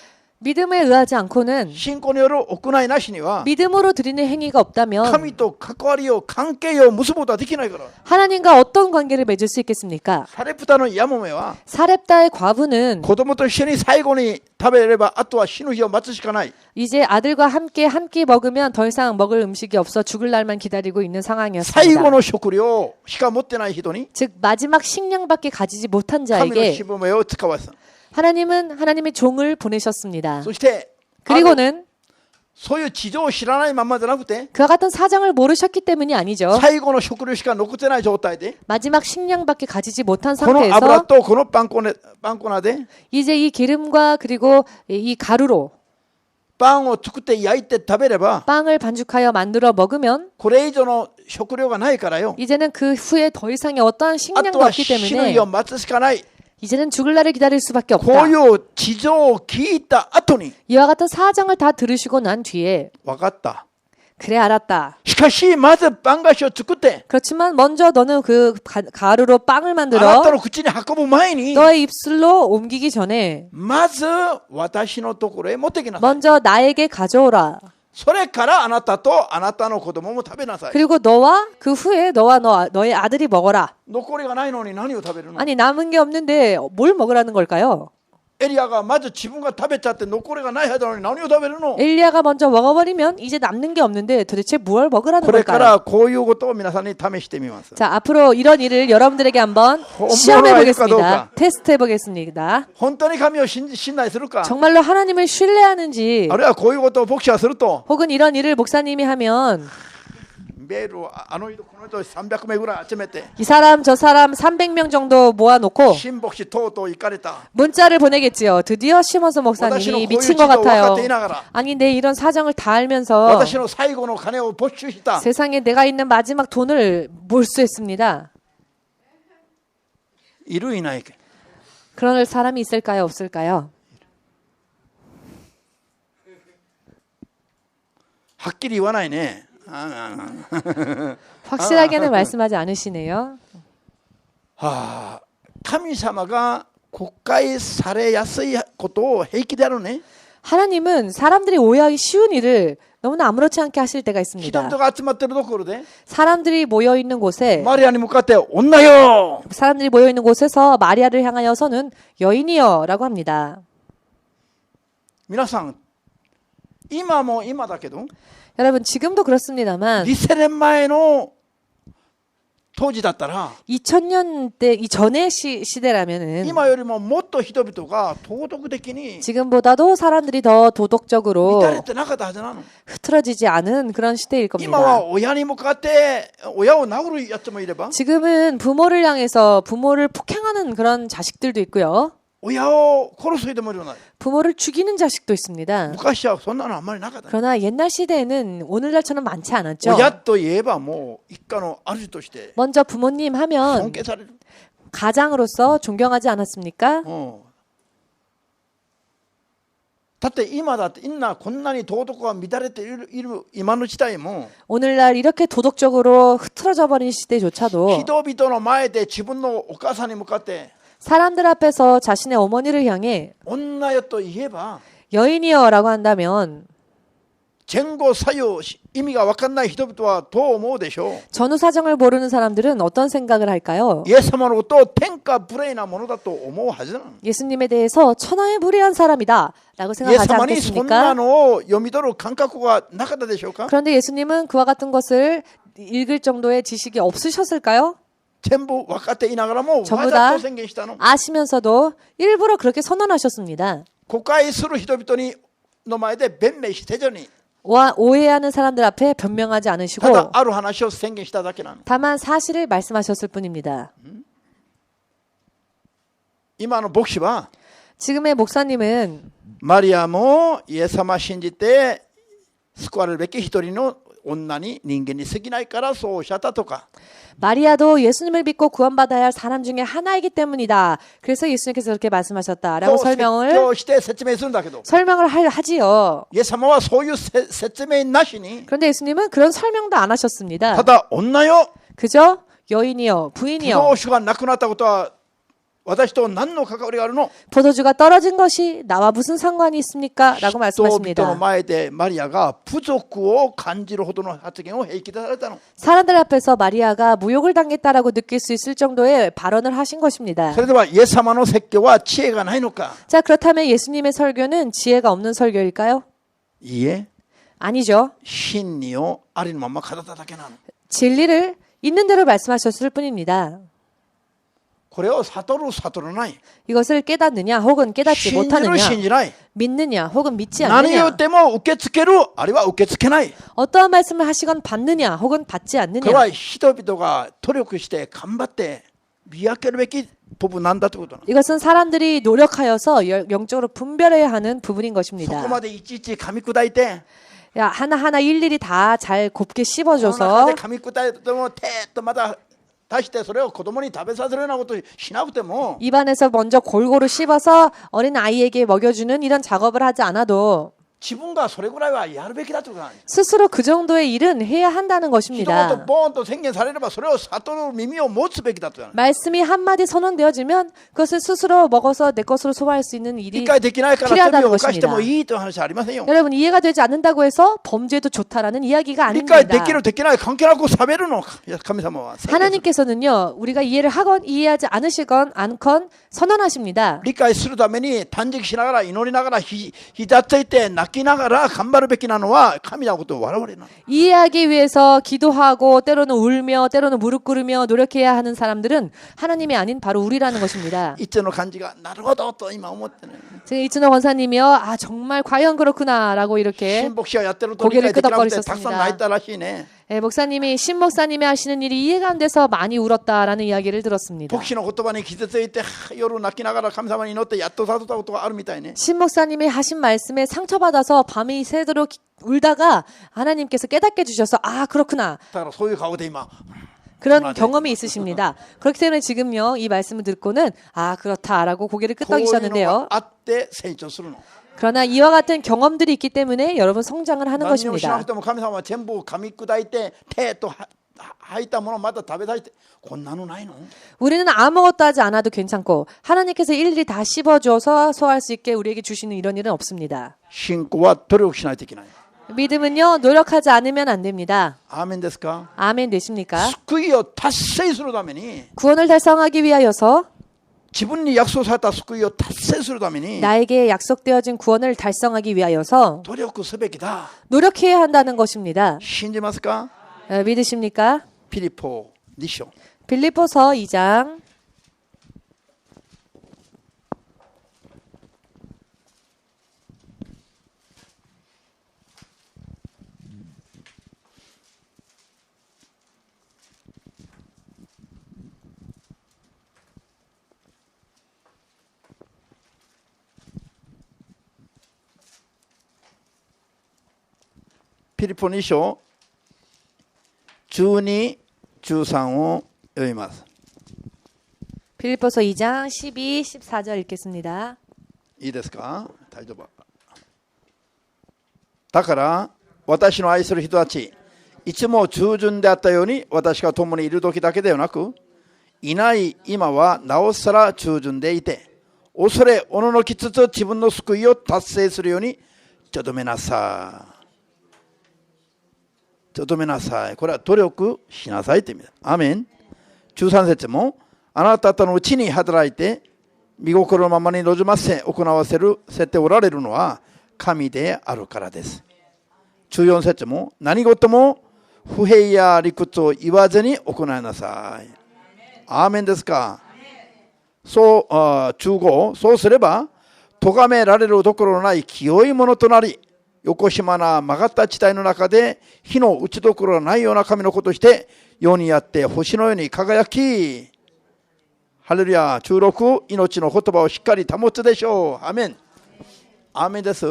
믿음에 의하지 않고는 信仰による行いなしには 믿음으로 드리는 행위가 없다면 神と関わりを関係を結ぶことはできないから 하나님과 어떤 관계를 맺을 수 있겠습니까? サレプタのヤモメは 사렙다의 과부는 子供と一緒に最後に食べればあとは死ぬ日を待つしかない 이제 아들과 함께 한 끼 먹으면 더 이상 먹을 음식이 없어 죽을 날만 기다리고 있는 最後 상황이었습니다. の食料しか持ってない人に 즉 마지막 식량밖에 가지지 못한 神の 자에게 しもべを使わせた 하나님은 하나님의 종을 보내셨습니다. そして 그리고는 そういう事情を知らないままじゃなくて 그와 같은 사정을 모르셨기 때문이 아니죠. 最後の食料しか残ってない状態で 마지막 식량밖에 가지지 못한 この油 상태에서 とこのパン粉で 이제 이 기름과 그리고 이 가루로 パンを作って焼いて食べれば 빵을 반죽하여 만들어 먹으면 これ以上の食料がないからよ 이제는 그 후에 더 이상의 어떠한 あ 식량도 とは 없기 死ぬ 때문에 日を待つしかない 이제는 죽을 날을 기다릴 수밖에 こう 없다. いう事情を聞いた後に 이와 같은 사정을 다 들으시고 난 뒤에 分かった 그래 알았다. しかしまずパン菓子を作って 그렇지만 먼저 너는 그 가루로 빵을 あな 만들어 たの口に運ぶ前に 너의 입술로 옮기기 전에 まず私のところへ持ってきなさい 먼저 나에게 가져오라. それからあなたとあなたの子供も食べなさい 그리고 너와 그 후에 너와 너의 아들이 먹어라. 残りがないのに何を食べるの 아니 남은 게 없는데 뭘 먹으라는 걸까요? エリアがまず自分が食べちゃって残りがないはずなのに何を食べるの 엘리야가 먼저 먹어버리면 이제 남는 게 없는데 도대체 무엇을 먹으라는 これか 걸까요? らこういうことを皆さんに試してみます 자 앞으로 이런 일을 여러분들에게 한번 시험해 보겠습니다. 테스트해 보겠습니다. 本当に神を信頼するか 정말로 하나님을 신뢰하는지 あるいはこういうことを牧師はすると 혹은 이런 일을 목사님이 하면 メールをあの人この人300名ぐらい集めて 이 사람 저 사람 300명 정도 모아놓고 新牧師とうとう行かれた 문자를 보내겠지요. 드디어 시몬스 목사님이 미친 것 같아요. 아니 내 이런 사정을 다 알면서 私の最後の金を没収した 세상에 내가 있는 마지막 돈을 몰수했습니다. いるいない 그런 사람이 있을까요? 없을까요? はっきり言わないね 확실하게는 말씀하지 않으시네요. はあ、神様が誤解されやすいことを平気でやるね 하나님은 사람들이 오해하기 쉬운 일을 너무나 아무렇지 않게 하실 때가 人 있습니다. 々が集まってるところで 사람들이 모여 있는 곳에 マリアに向かって女よ 사람들이 모여 있는 곳에서 마리아를 향하여서는 여인이여라고 합니다. 皆さん今も今だけど 여러분 지금도 그렇습니다만 2000年前の当時だったら 2000년대 이전의 시대라면은 今よりももっと人々が道徳的に 지금보다도 사람들이 더 도덕적으로 乱れてなかったはずなの 흐트러지지 않은 그런 시대일 今は 겁니다. 親に向かって親を殴るやつもいれば 지금은 부모를 향해서 부모를 폭행하는 그런 자식들도 있고요. 親を殺す人もいるの 부모를 죽이는 자식도 있습니다. 昔はそんなのあんまりなかった 그러나 옛날 시대에는 오늘날처럼 많지 않았죠. 親といえばもう一家の主として 먼저 부모님 尊 하면 敬される 가장으로서 존경하지 않았습니까? だって今だって今こんなに道徳が乱れている今の時代も 오늘날 이렇게 도덕적으로 흐트러져 버린 시대조차도 人々の前で自分のお母さんに向かって 사람들 앞에서 자신의 어머니를 향해 女よと言えば 여인이여라고 한다면 前後左右意味が分かんない人々はどう思うでしょう 전후 사정을 모르는 사람들은 어떤 생각을 할까요? イエス様のことを天下無礼なものだと思うはずなの 예수님에 대해서 천하에 무례한 사람이다 라고 イエス 생각하지 様にそんな 않겠습니까? のを読み取る感覚がなかったでしょうか 그런데 예수님은 그와 같은 것을 읽을 정도의 지식이 없으셨을까요? 全部分かっていながらもわ 전부 ざ 다 と宣言したの 아시면서도 일부러 그렇게 선언하셨습니다. 誤解する人々にの前で弁明せずに 오해하는 사람들 앞에 변명하지 ただ 않으시고 ある話を宣言しただけなの 다만 사실을 말씀하셨을 뿐입니다. 今の牧師は 지금의 목사님은 マリアもイエス様を信じて救われるべき一人の女に人間に過ぎないからそうおっしゃったとか 마리아도 예수님을 믿고 구원받아야 할 사람 중에 하나이기 때문이다. 그래서 예수님께서 그렇게 말씀하셨다라고 説教して説明するんだけど 설명을 하지요. イエス様はそういう説明なしに 그런데 예수님은 그런 설명도 안 하셨습니다. ただ女よ 그저 여인이요, 葡 부인이요, 萄酒がなくなったことは私と何の関わりがあるの 포도주가 떨어진 것이 나와 무슨 상관이 있습니까? 라고 人々の 말씀하십니다. 前でマリアが部族を感じるほどの発言を平気でされたの 사람들 앞에서 마리아가 무욕을 당했다라고 느낄 수 있을 정도의 발언을 하신 것입니다. それではイエス様の説教は知恵がないのか 자, 그렇다면 예수님의 설교는 지혜가 없는 설교일까요? いいえ 아니죠. 真理をありのまま語っただけなの 진리를 있는 대로 말씀하셨을 뿐입니다. これを悟る悟らない 이것을 깨닫느냐 혹은 깨닫지 信じる 못하느냐 信じない 믿느냐 혹은 믿지 何言 않느냐 っても受け付けるあるいは受け付けない 어떠한 말씀을 하시건 받느냐 혹은 받지 これは 않느냐 人々が努力して頑張って見分けるべき部分なんだということなの 이것은 사람들이 노력하여서 영적으로 분별해야 하는 부분인 そこ 것입니다. までいちいち噛み砕いて 야, 하나하나 일일이 다 잘 곱게 その中 씹어줘서 で噛み砕いてもてーっとまた出してそれを子供に食べさせるようなことしなくても 입안에서 먼저 골고루 씹어서 어린 아이에게 먹여주는 이런 작업을 하지 않아도 自分がそれぐらいはやるべきだということなんです 스스로 그 정도의 일은 해야 한다는 一言 것입니다. ボーンと宣言されればそれを悟る耳を持つべきだということなんです 말씀이 한마디 선언되어지면 그것을 스스로 먹어서 내 것으로 소화할 수 있는 理 일이 解できないから罪 필요하다는 を犯しても 것입니다. いいという話はありませんよ 여러분 이해가 되지 않는다고 해서 범죄도 좋다라는 이야기가 理解 아닙니다. できるできない関係なく喋るの神様は宣言する 하나님께서는요 우리가 이해를 하건 이해하지 않으시건 않건 선언하십니다. 理解するために断食しながら祈りながらひざついて泣きながら頑張るべきなのは神のことを我々なの 이해하기 위해서 기도하고 때로는 울며 때로는 무릎 꿇으며 노력해야 하는 사람들은 하나님이 아닌 바로 우리라는 것입니다. 一定の感じがなるほどと今思ってね 지금 이춘호 권사님이요 아 정말 과연 그렇구나라고 이렇게 新牧師がやってると理解できなくてたくさん泣いたらしいね 목사님이 신 목사님이 하시는 일이 이해가 안 돼서 많이 울었다라는 이야기를 들었습니다. 牧師の言葉に傷ついて夜泣きながら神様に祈ってやっと悟ったことがあるみたいね 신 목사님이 하신 말씀에 상처받아서 밤이 새도록 울다가 하나님께서 깨닫게 주셔서 아 그렇구나 だからそういう顔で今 그런 경험이 있으십니다. 그렇기 때문에 지금요 이 말씀을 듣고는 아 그렇다라고 고개를 こういうの 끄덕이셨는데요. があって成長するの 그러나 이와 같은 경험들이 있기 때문에 여러분 성장을 하는 何にもしな 것입니다. くても神様は全部噛み砕いて手と吐いたものをまた食べさせてこんなのないの 우리는 아무것도 하지 않아도 괜찮고 하나님께서 일일이 다 씹어줘서 소화할 수 있게 우리에게 주시는 이런 일은 없습니다. 信仰は努力しないといけない 믿음은요 노력하지 않으면 안 됩니다. アーメンですか 아멘 되십니까? 救いを達成するために 구원을 달성하기 위하여서 自分に約束された救いを達成するために 나에게 약속되어진 구원을 달성하기 위하여서 努力すべきだ 노력해야 한다는 것입니다. 信じますか 믿으십니까? ピリポ2章 빌립보서 2장 ピリポ2章12、13を読みます。 빌립보서 2장 12, 14절 읽겠습니다. いいですか？大丈夫。だから私の愛する人たち、いつも従順であったように私が共にいる時だけではなく、いない今はなおさら従順でいて、恐れおののきつつ自分の救いを達成するようにとどめなさい。とどめなさい。これは努力しなさいという意味だ。アーメン。13節もあなた方のうちに働いて見心のままに望ませ行わせておられるのは神であるからです。14節も何事も不平や理屈を言わずに行いなさい。アーメンですか。15、そうすれば咎められるところのない清いものとなり、横島な曲がった地帯の中で火の打ちどころがないような神の子として世にあって星のように輝き、ハレルヤ、16、命の言葉をしっかり保つでしょう。アーメン。アーメンです。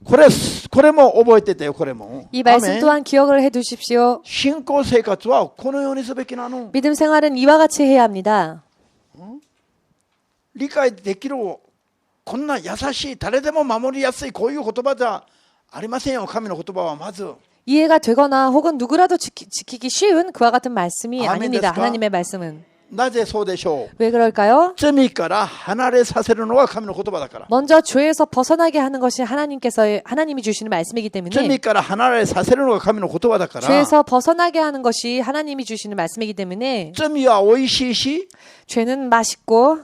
これも覚えててよ、これも。 이 말씀 또한 기억을 해 두십시오. 信仰生活はこのようにすべきなの。 믿음 생활은 이와 같이 해야 합니다. 理解できるこんな優しい誰でも守りやすいこういう言葉じゃありませんよ。神の言葉はまず 이해가 되거나 혹은 누구라도 지키기 쉬운 그와 같은 말씀이 아멘 아닙니다. 됐을까? 하나님의 말씀은. なぜそうでしょう。 왜 그럴까요? 罪から離れさせるのは神の言葉だから。 먼저 죄에서 벗어나게 하는 것이 하나님이 주시는 말씀이기 때문에 罪から離れさせるのが神の言葉だから。 죄에서 벗어나게 하는 것이 하나님이 주시는 말씀이기 때문에 罪は美味しいし、 죄는 맛있고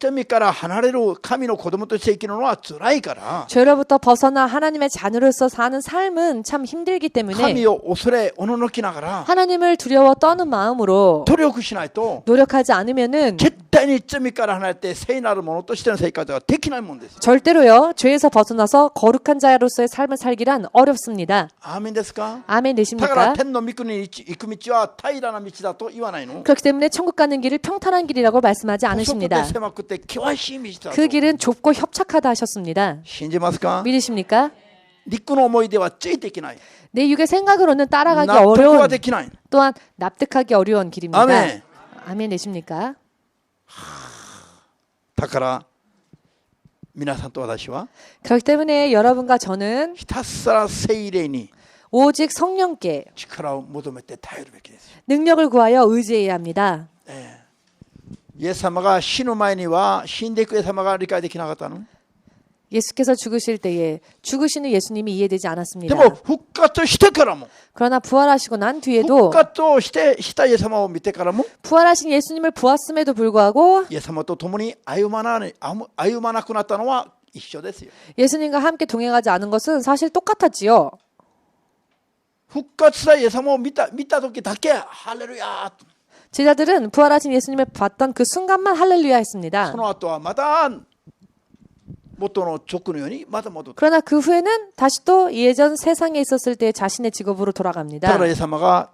罪から離れる神の子供として生きるのは辛いから。 죄로부터 벗어나 하나님의 자녀로서 사는 삶은 참 힘들기 때문에 神を恐れおののきながら 하나님을 두려워 떠는 마음으로 努力しないと 노력하지 않으면은 絶対に罪から離れて聖なるものとしての生活ができないもんです。 절대로요. 죄에서 벗어나서 거룩한 자로서의 삶을 살기란 어렵습니다. アーメンですか？ 아멘 だから 되십니까? 天の御国に行く道は平らな道だと言わないの。 그렇기 때문에 천국 가는 길을 평탄한 길이라고 말씀하지 細くて 않으십니다. 狭くて険しい道だと 그 길은 좁고 협착하다 하셨습니다. 信じますか？ 믿으십니까? 陸の思いではついていけない。 내 육의 생각으로는 따라가기 納得 어려운 はできない。 또한 납득하기 어려운 길입니다. 아멘. 아멘 되십니까? だから皆さんと私は 그렇기 때문에 여러분과 저는 ひたすら聖霊に 오직 성령께 力を求めて頼るべきです。 능력을 구하여 의지해야 합니다. イエス様が死ぬ前には死んでいくイエス様が理解できなかったの。 예수께서 죽으실 때에 죽으시는 예수님이 이해되지 で 않았습니다. も復活してからも 그러나 부활하시고 난 復 뒤에도 活をしたイエス様を見てからも 부활하신 예수님을 보았음에도 불구하고 イエス様と共に歩まなくなったのは一緒ですよ。 예수님과 함께 동행하지 않은 것은 사실 똑같았지요. 復活したイエス様を見た時だけハレルヤーと。 제자들은 부활하신 예수님을 봤던 그 순간만 할렐루야 했습니다. その後はまた元の直のようにまた戻った。 그러나 그 후에는 다시 또 예전 세상에 있었을 때 자신의 직업으로 だか 돌아갑니다. らイエス様が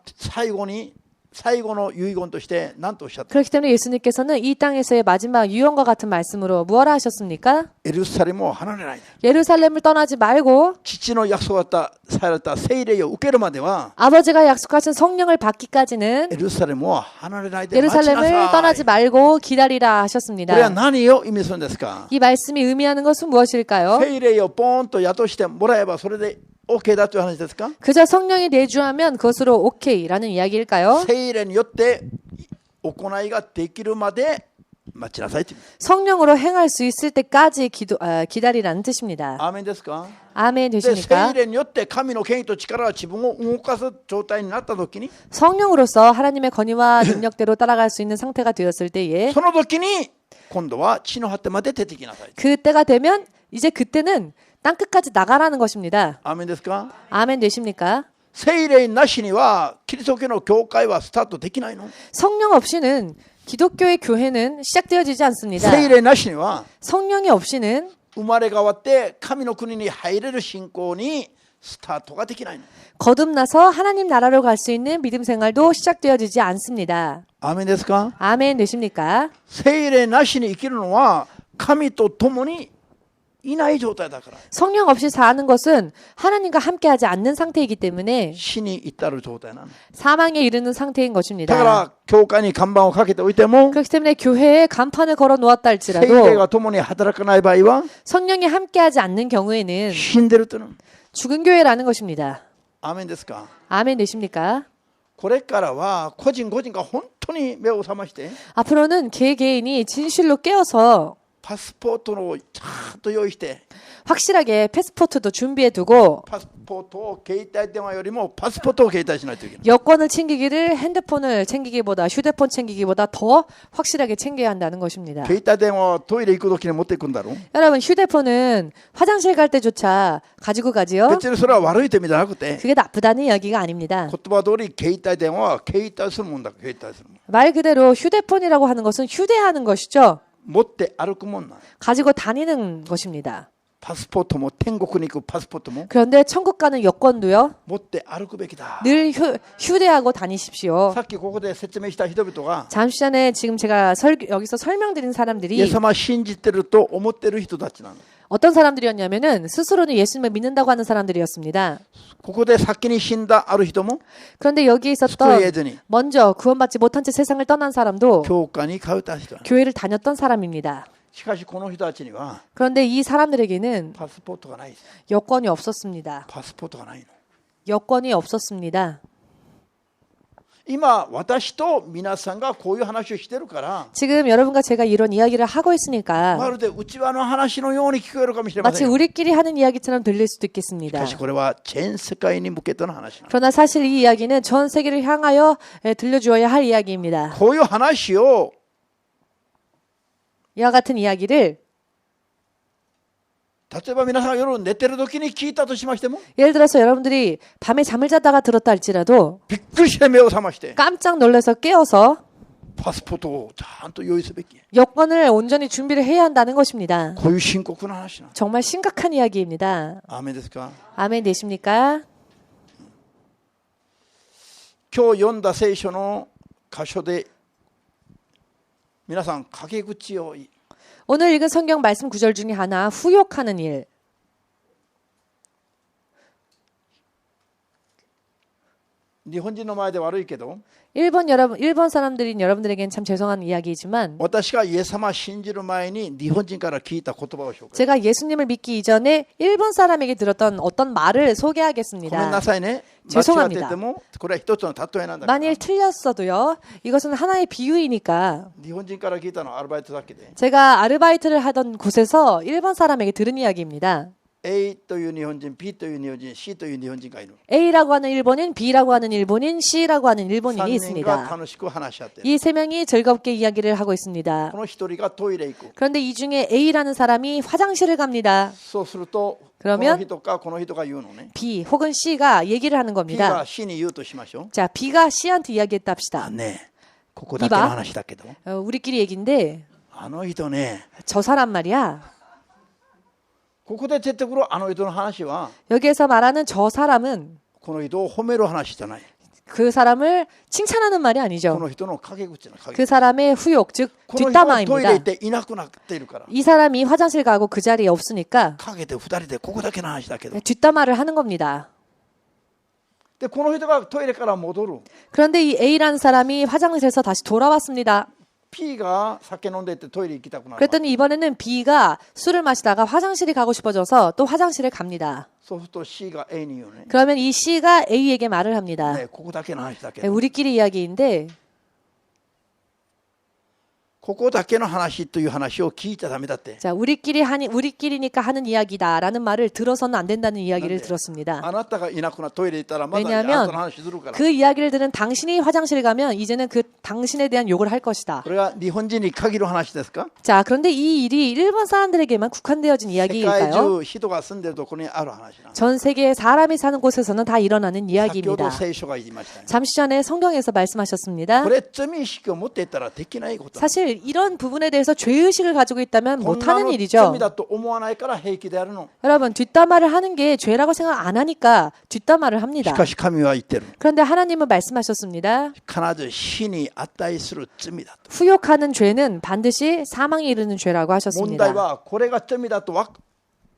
最後の遺言として何とおっしゃった？ 그렇기 때문에 예수님께서는 이 땅에서의 마지막 유언과 같은 말씀으로 무엇을 하셨습니까? エルサレムを離れない。 예루살렘을 떠나지 말고 父の約束された聖霊を受けるまでは 아버지가 약속하신 성령을 받기까지는 エルサレムを離れないで待ちな 예루살렘을 さい。 떠나지 말고 기다리라 これは 하셨습니다. 何を意味するんですか？ 이 말씀이 의미하는 것은 무엇일까요? 聖霊をポーンと雇してもらえばそれで OK だという話ですか？ 그저 성령이 내주하면 그것으로 오케이라는 이야기일까요? 聖霊によって行いができるまで待ちなさいという。 성령으로 행할 수 있을 때까지 기다리라는 뜻입니다. アーメンですか？ 아멘 で聖 되십니까? 霊によって神の権威と力が自分を動かす状態になった時に 성령으로서 하나님의 권위와 능력대로 따라갈 수 있는 상태가 되었을 때에 その時に今度は地の果てまで出てきなさい。 그때가 되면 이제 그때는 땅끝까지 나가라는 것입니다. アーメンですか？ 아멘 되십니까? 聖霊なしにはキリスト教の教会はスタートできないの。 성령 없이는 기독교의 교회는 시작되어지지 않습니다. 聖霊なしには 성령이 없이는 生まれ変わって神の国に入れる信仰にスタートができないの。 거듭나서 하나님 나라로 갈 수 있는 믿음 생활도 시작되어지지 않습니다. アーメンですか？ 아멘 되십니까? 聖霊なしに生きるのは神と共にいない状態だから。 성령 없이 사는 것은 하나님과 함께하지 않는 상태이기 때문에 死に至る状態なの。 사망에 이르는 상태인 だか 것입니다. ら教会に看板をかけておいても 그렇기 때문에 교회에 간판을 걸어 놓았다 聖霊 할지라도 が共に働かない場合は 성령이 함께하지 않는 경우에는 死んでるというの。 죽은 교회라는 것입니다. アーメンですか？ 아멘 되십니까? これからは個人個人が本当に目を覚まして 앞으로는 개개인이 진실로 깨어서 パスポートをちゃんと用意して 확실하게 패스포트도 준비해 두고 パスポートを携帯電話よりもパスポートを携帯しないといけない。 여권을 챙기기를 핸드폰을 챙기기보다 휴대폰 챙기기보다 더 확실하게 챙겨야 한다는 것입니다. 携帯電話をトイレ行く時に持っていくんだろう。 여러분 휴대폰은 화장실 갈 때조차 가지고 가지요. 別にそれは悪いという意味じゃなくて 그게 나쁘다는 이야기가 아닙니다. 言葉通り携帯電話は携帯するもんだから携帯するもん。 말 그대로 휴대폰이라고 하는 것은 휴대하는 것이죠. 持って歩くもんな。 가지고 다니는 것입니다. パスポートも天国に行くパスポートも 그런데 천국 가는 여권도요. 持って歩くべきだ。 늘 휴대하고 다니십시오. さっきここで説明した人々が 잠시 전에 지금 제가 여기서 설명드린 イエ 사람들이 ス様を信じてると思ってる人たちなの。 어떤 사람들이었냐면은 스스로는 예수님을 믿는다고 하는 사람들이었습니다. ここで先に死んだある人も 그런데 여기에 救い 있었던 得ずに 먼저 구원받지 못한 채 세상을 떠난 사람도 教会に通った人なの。 교회를 다녔던 사람입니다. しかしこの人たちには 그런데 이 사람들에게는 パスポートがない。 여권이 없었습니다. パスポートがないの。 여권이 없었습니다. 今私と皆さんがこういう話をしてるから 지금 여러분과 제가 이런 이야기를 하고 ま 있으니까 るで内輪の話のように聞こえるかもしれま 마치 せん。 우리끼리 하는 이야기처럼 들릴 수도 し 있겠습니다. かしこれは全世界に向けての話なの。 그러나 사실 이 이야기는 전 세계를 향하여 들려주어야 할 이야기입니다. こういう話を 이와 같은 이야기를 例えば皆さんが夜寝てる時に聞いたとしましても 예를 들어서 여러분들이 밤에 잠을 자다가 들었다 할지라도 びっくりして目を覚まして 깜짝 놀라서 깨어서 パスポートをちゃんと用意すべき。 여권을 온전히 준비를 해야 한다는 것입니다. こういう深刻な話なの。 정말 심각한 이야기입니다. アーメンですか。 아멘 되십니까? 今日読んだ聖書の箇所で皆さん陰口を 오늘 읽은 성경 말씀 구절 중에 하나 후욕하는 일. 日本人の前で悪いけど 일본 사람들인 여러분들에겐 참 죄송한 이야기이지만 私がイエス様を信じる前に日本人から聞いた言葉を紹介。 제가 예수님을 믿기 이전에 일본 사람에게 들었던 어떤 말을 ごめん 소개하겠습니다. なさいね。間違って 죄송합니다. てもこれは一つの例えなんだから。 만일 틀렸어도요. 이것은 하나의 비유이니까 日本人から聞いたのはアルバイト先で 제가 아르바이트를 하던 곳에서 일본 사람에게 들은 이야기입니다. A という日本人、B という日本人、C という日本人がいる。 A라고 하는 일본인, B라고 하는 일본인, C라고 하는 3 일본인이 人が 있습니다. 楽しく話し合ってる。 이 세 명이 즐겁게 이야기를 하고 있습니다. この一人がトイレ行く。 그런데 이 중에 A라는 사람이 화장실을 갑니다. そうすると、こ 그러면 の人かこの人が言うのね。 B 혹은 C가 얘기를 하는 B 겁니다. が C に言うとしましょう。 자, B가 C한테 이야기했다 あ 합시다. ね、ここだけの話だけど、 우리끼리 얘기인데 あの人ね、 저 사람 말이야. ここで出てくるあの人の話は、 여기에서 말하는 저 사람은 この人を褒める話じゃない。 그 사람을 칭찬하는 말이 こ 아니죠. の人の陰口な陰 그 口。 사람의 후욕, 즉 この人はトイレ行 뒷담화입니다. っていなくなっているから。 이 사람이 화장실 가고 그 자리에 없으니까 陰で二人でここだけの話だけど。 뒷담화를 하는 겁니다. で、この人がトイレから戻る。 그런데 이 A라는 사람이 화장실에서 다시 돌아왔습니다. P が酒飲んでってトイレ行きたくなる。 그랬더니 이번에는 B가 술을 마시다가 화장실이 가고 싶어져서 또 화장실에 갑니다. そうすると C が A に言うね。 그러면 이 C가 A에게 말을 합니다. ね、ここだけの話だけ 네, ど。 우리끼리 이야기인데 ここだけの話という話を聞いちゃダメだって。 자, 우리끼리니까 하는 이야기다라는 말을 들어서는 안 된다는 이야기를 네. 들었습니다. あなたがいなくなトイレ行ったらまだ 왜냐하면 あなたの話するから。 그 이야기를 들은 당신이 화장실 가면 이제는 그 당신에 대한 욕을 할 것이다. これが日本人に限る話ですか？ 자, 그런데 이 일이 일본 사람들에게만 국한되어진 世界 이야기일까요? 中人が住んでるところにある話なの。 전 세계에 사람이 사는 곳에서는 다 일어나는 先ほど 이야기입니다. 聖書が言いましたよ。 잠시 전에 성경에서 말씀하셨습니다. これ罪意識を持っていたらできないことなの。 사실 이런 부분에 대해서 죄의식을 가지고 있다면 こんな 못하는 の 일이죠. 罪だと思わないから平気でやるの。 여러분, 뒷담화를 하는 게 죄라고 생각 안 하니까 뒷담화를 し 합니다. かし神は言ってる。 그런데 하나님은 말씀하셨습니다. 必ず死に値する罪だと。 후욕하는 죄는 반드시 사망에 이르는 죄라고 問 하셨습니다. 題はこれが罪だと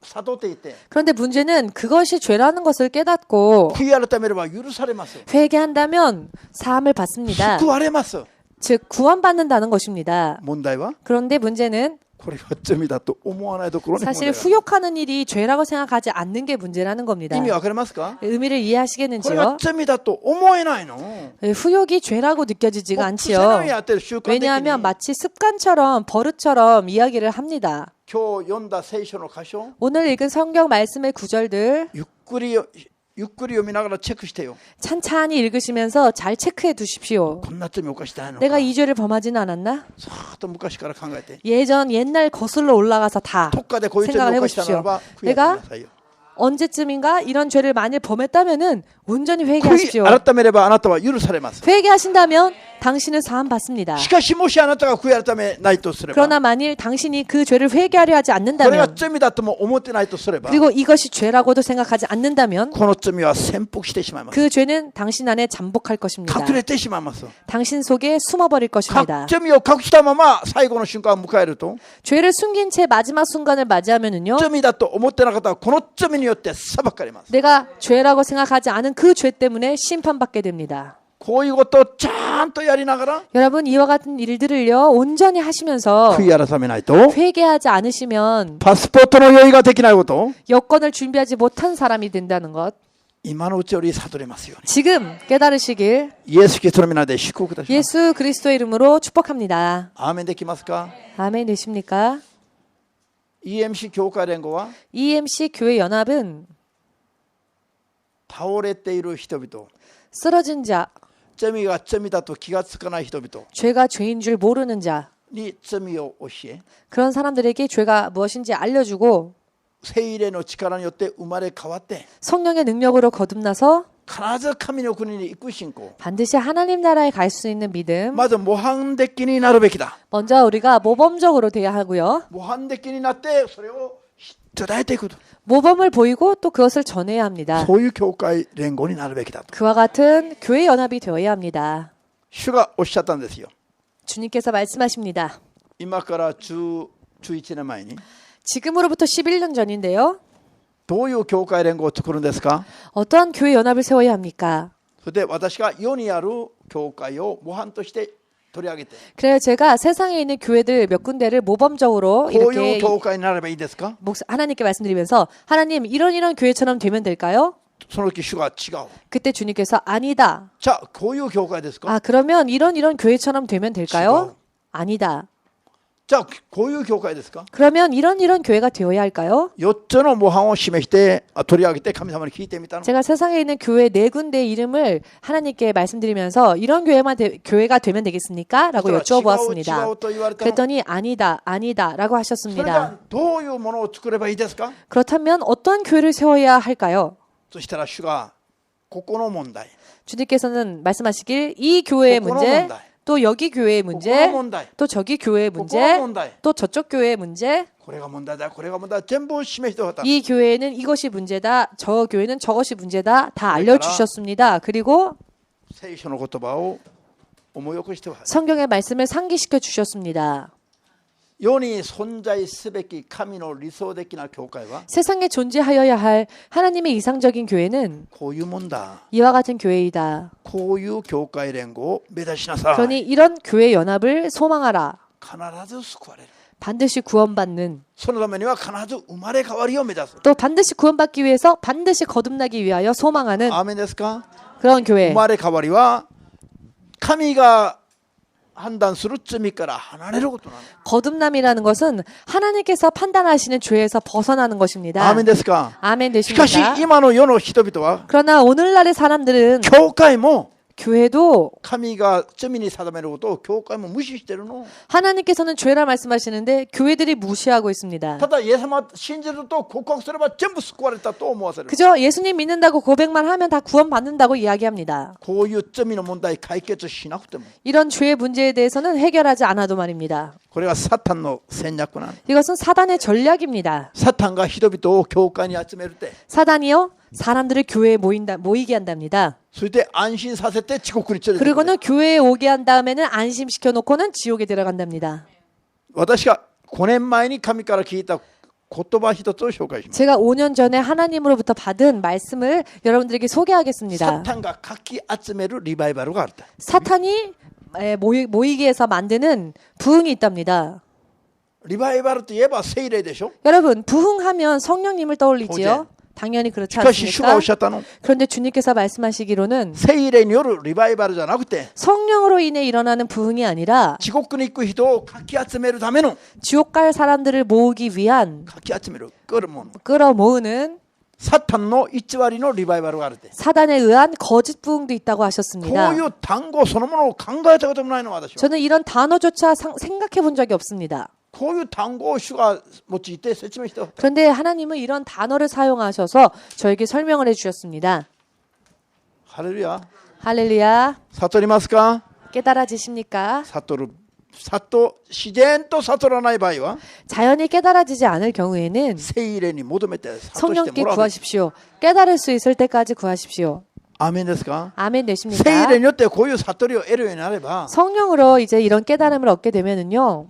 悟っていて 그런데 문제는 그것이 죄라는 것을 깨닫고 悔い改めれば許されます。 회개한다면 사함을 받습니다. 救われます。 즉 구원받는다는 것입니다. 問題は 그런데 문제는 これが罪だと思わないところに問題 사실 がある。 후욕하는 일이 죄라고 생각하지 않는 게 문제라는 겁니다. 意味わかりますか？ 의미를 これが 이해하시겠는지요? 罪だと思えないの。 후욕이 죄라고 느껴지지가 癖の 않지요. ようにやってる習慣的に 왜냐하면 마치 습관처럼 버릇처럼 이야기를 합니다. 今日読んだ聖書の箇所 오늘 읽은 성경 말씀의 구절들 ゆっくり読みながらチェックしてよ。 찬찬히 읽으시면서 잘 체크해 두십시오. こんな罪を犯してないのか。 내가 이 죄를 범하지는 않았나? さーっと昔から考えて。 옛날 거슬러 올라가서 다 どっかでこういう罪 생각을 を犯したなら 해보십시오. ば悔い改めなさいよ。 언제쯤인가 이런 죄를 만일 범했다면은 온전히 悔 회개하십시오. い改めればあなたは許されます。 회개하신다면 당신은 사함 받습니다. しかしもしあなたが悔い改めないとすれば 그러나 만일 당신이 그 죄를 회개하려 하지 これが 않는다면 罪だとも思ってないとすれば 그리고 이것이 죄라고도 생각하지 않는다면 この罪は潜伏してしまいます。 그 죄는 당신 안에 잠복할 것입니다. 隠れてしまいます。 당신 속에 숨어버릴 것입니다. 罪を隠したまま最後の瞬間を迎えると 죄를 숨긴 채 마지막 순간을 맞이하면은요 罪だと思ってなかったらこの罪によって裁かれます。 내가 죄라고 생각하지 않은 그 죄 때문에 심판받게 됩니다. こういうことをちゃんとやりながら 여러분 이와 같은 일들을요 온전히 하시면서 悔い改めないと 회개하지 않으시면 パスポートの用意ができないこと 여권을 준비하지 못한 사람이 된다는 것 今のうちより悟れますように。 지금 깨달으시길 イエス・キリストの皆で祝福いたします。 예수 그리스도의 이름으로 축복합니다. アーメンできますか？ 아멘 되십니까? EMC 教会連合は EMC 교회 연합은 倒れている人々、 쓰러진 자, 罪が罪だと気がつかない人々 죄가 죄인 줄 모르는 자, に罪を教え、 그런 사람들에게 죄가 무엇인지 알려주고 聖霊の力によって生まれ変わって 성령의 능력으로 거듭나서 必ず神の国に行く信仰 반드시 하나님 나라에 갈 수 있는 믿음. まず模範的になるべきだ 먼저 우리가 모범적으로 돼야 하고요. 模範的になってそれを伝えていくと 모범을 보이고 또 그것을 전해야 합니다. そういう教会連合になるべきだと 그와 같은 교회 연합이 되어야 합니다. 主がおっしゃったんですよ 주님께서 말씀하십니다. 今から11年前に 지금으로부터 11년 전인데요. どういう教会連合を作るんですか 어떠한 교회 연합을 세워야 합니까? それで私が世にある教会を模範として取り上げて 그래요. 제가 세상에 있는 교회들 몇 군데를 모범적으로 こういう 이렇게 教会になればいいですか 하나님께 말씀드리면서 하나님 이런 교회처럼 되면 될까요? その時主が違う 그때 주님께서 아니다. じゃあこういう教会ですか 아 그러면 이런 교회처럼 되면 될까요? 지금. 아니다. じゃあこういう教会ですか 그러면 이런 교회가 되어야 할까요? 4つの模範を示して取り上げて神様に聞いてみたの 제가 세상에 있는 교회 네 군데 이름을 하나님께 말씀드리면서 이런 교회가 되면 되겠습니까? 라고 違う 여쭤보았습니다. 違うと言われたの 그랬더니 아니다 라고 それ 하셨습니다. じゃあどういうものを作ればいいですか 그렇다면 어떤 교회를 세워야 할까요? そしたら主がここの問題 주님께서는 말씀하시길 이 교회의 거꾸로 문제, 문제. 또 여기 교회의 ここの 문제, 問題 또 저기 교회의 ここの 문제, 問題 또 저쪽 교회의 문제, これが問題だこれが問題だ全部示しておった 이 교회는 이것이 문제다, 저 교회는 저것이 문제다 다 알려주셨습니다. 그리고 聖書の言葉を思い起こしては 성경의 말씀을 상기시켜 주셨습니다. 世に存在すべき神の理想的な教会は 세상에 존재하여야 할 하나님의 이상적인 교회는 こういうもんだ 이와 같은 교회이다. こういう教会連合を目指しなさい 그러니 이런 교회 연합을 소망하라. 必ず救われる 반드시 구원받는 そのためには必ず生まれ変わりを目指す 또 반드시 구원받기 위해서 반드시 거듭나기 위하여 소망하는 アーメンですか 그런 교회. 生まれ変わりは神が判断する罪から離れることなの 거듭남이라는 것은 하나님께서 판단하시는 죄에서 벗어나는 것입니다. アーメンですか 아멘 しかし 되십니까? 今の世の人々は 그러나 오늘날의 사람들은 教会も 교회도 神が罪に定めることを教会も無視してるの 하나님께서는 죄라 말씀하시는데 교회들이 무시하고 있습니다. ただイエス様信じると告白すれば全部救われたと思わせる 그저 예수님 믿는다고 고백만 하면 다 구원받는다고 이야기합니다. こういう罪の問題解決しなくても 이런 죄의 문제에 대해서는 해결하지 않아도 말입니다. これはサタンの戦略なの 이것은 사단의 전략입니다. サタンが人々を教会に集めるって 사단이요 사람들을 교회에 모이게 한답니다. それで安心させて地獄に連れてくる 그리고는 교회에 오게 한 다음에는 안심시켜 놓고는 지옥에 들어간답니다. 私が5年前に神から聞いた言葉一つを紹介します 제가 5년 전에 하나님으로부터 받은 말씀을 여러분들에게 サ 소개하겠습니다. タンがかき集めるリバイバルがある 사탄이 모이게 해서 만드는 부흥이 있답니다. リバイバルといえば聖霊でしょ 여러분 부흥하면 성령님을 떠올리지요. 당연히 し 그렇지 かし主が 않습니까? おっしゃったの 그런데 주님께서 말씀하시기로는 聖霊によるリバイバルじゃなくて 성령으로 인해 일어나는 부흥이 아니라 地獄に行く人をかき集めるための 지옥 갈 사람들을 모으기 위한 かき集める来るもの 끌어모으는 サタンの偽りのリバイバルがあるって 사단에 의한 거짓 부흥도 있다고 こう 하셨습니다. いう単語そのものを考えたこともないの私は 저는 이런 단어조차 생각해 본 적이 없습니다. こういう単語を主が用いて説明して 그런데 하나님은 이런 단어를 사용하셔서 저에게 설명을 해주셨습니다. ハレルヤ 할렐루야. 悟りますか 깨달아지십니까? 自然と悟らない場合は 자연히 깨달아지지 않을 경우에는 聖霊に求めて悟して 성령께 もらう 구하십시오. 깨달을 수 있을 때까지 구하십시오. アーメンですか 아멘 聖 되십니까? 霊によってこういう悟りを得るようになれば 성령으로 이제 이런 깨달음을 얻게 되면은요.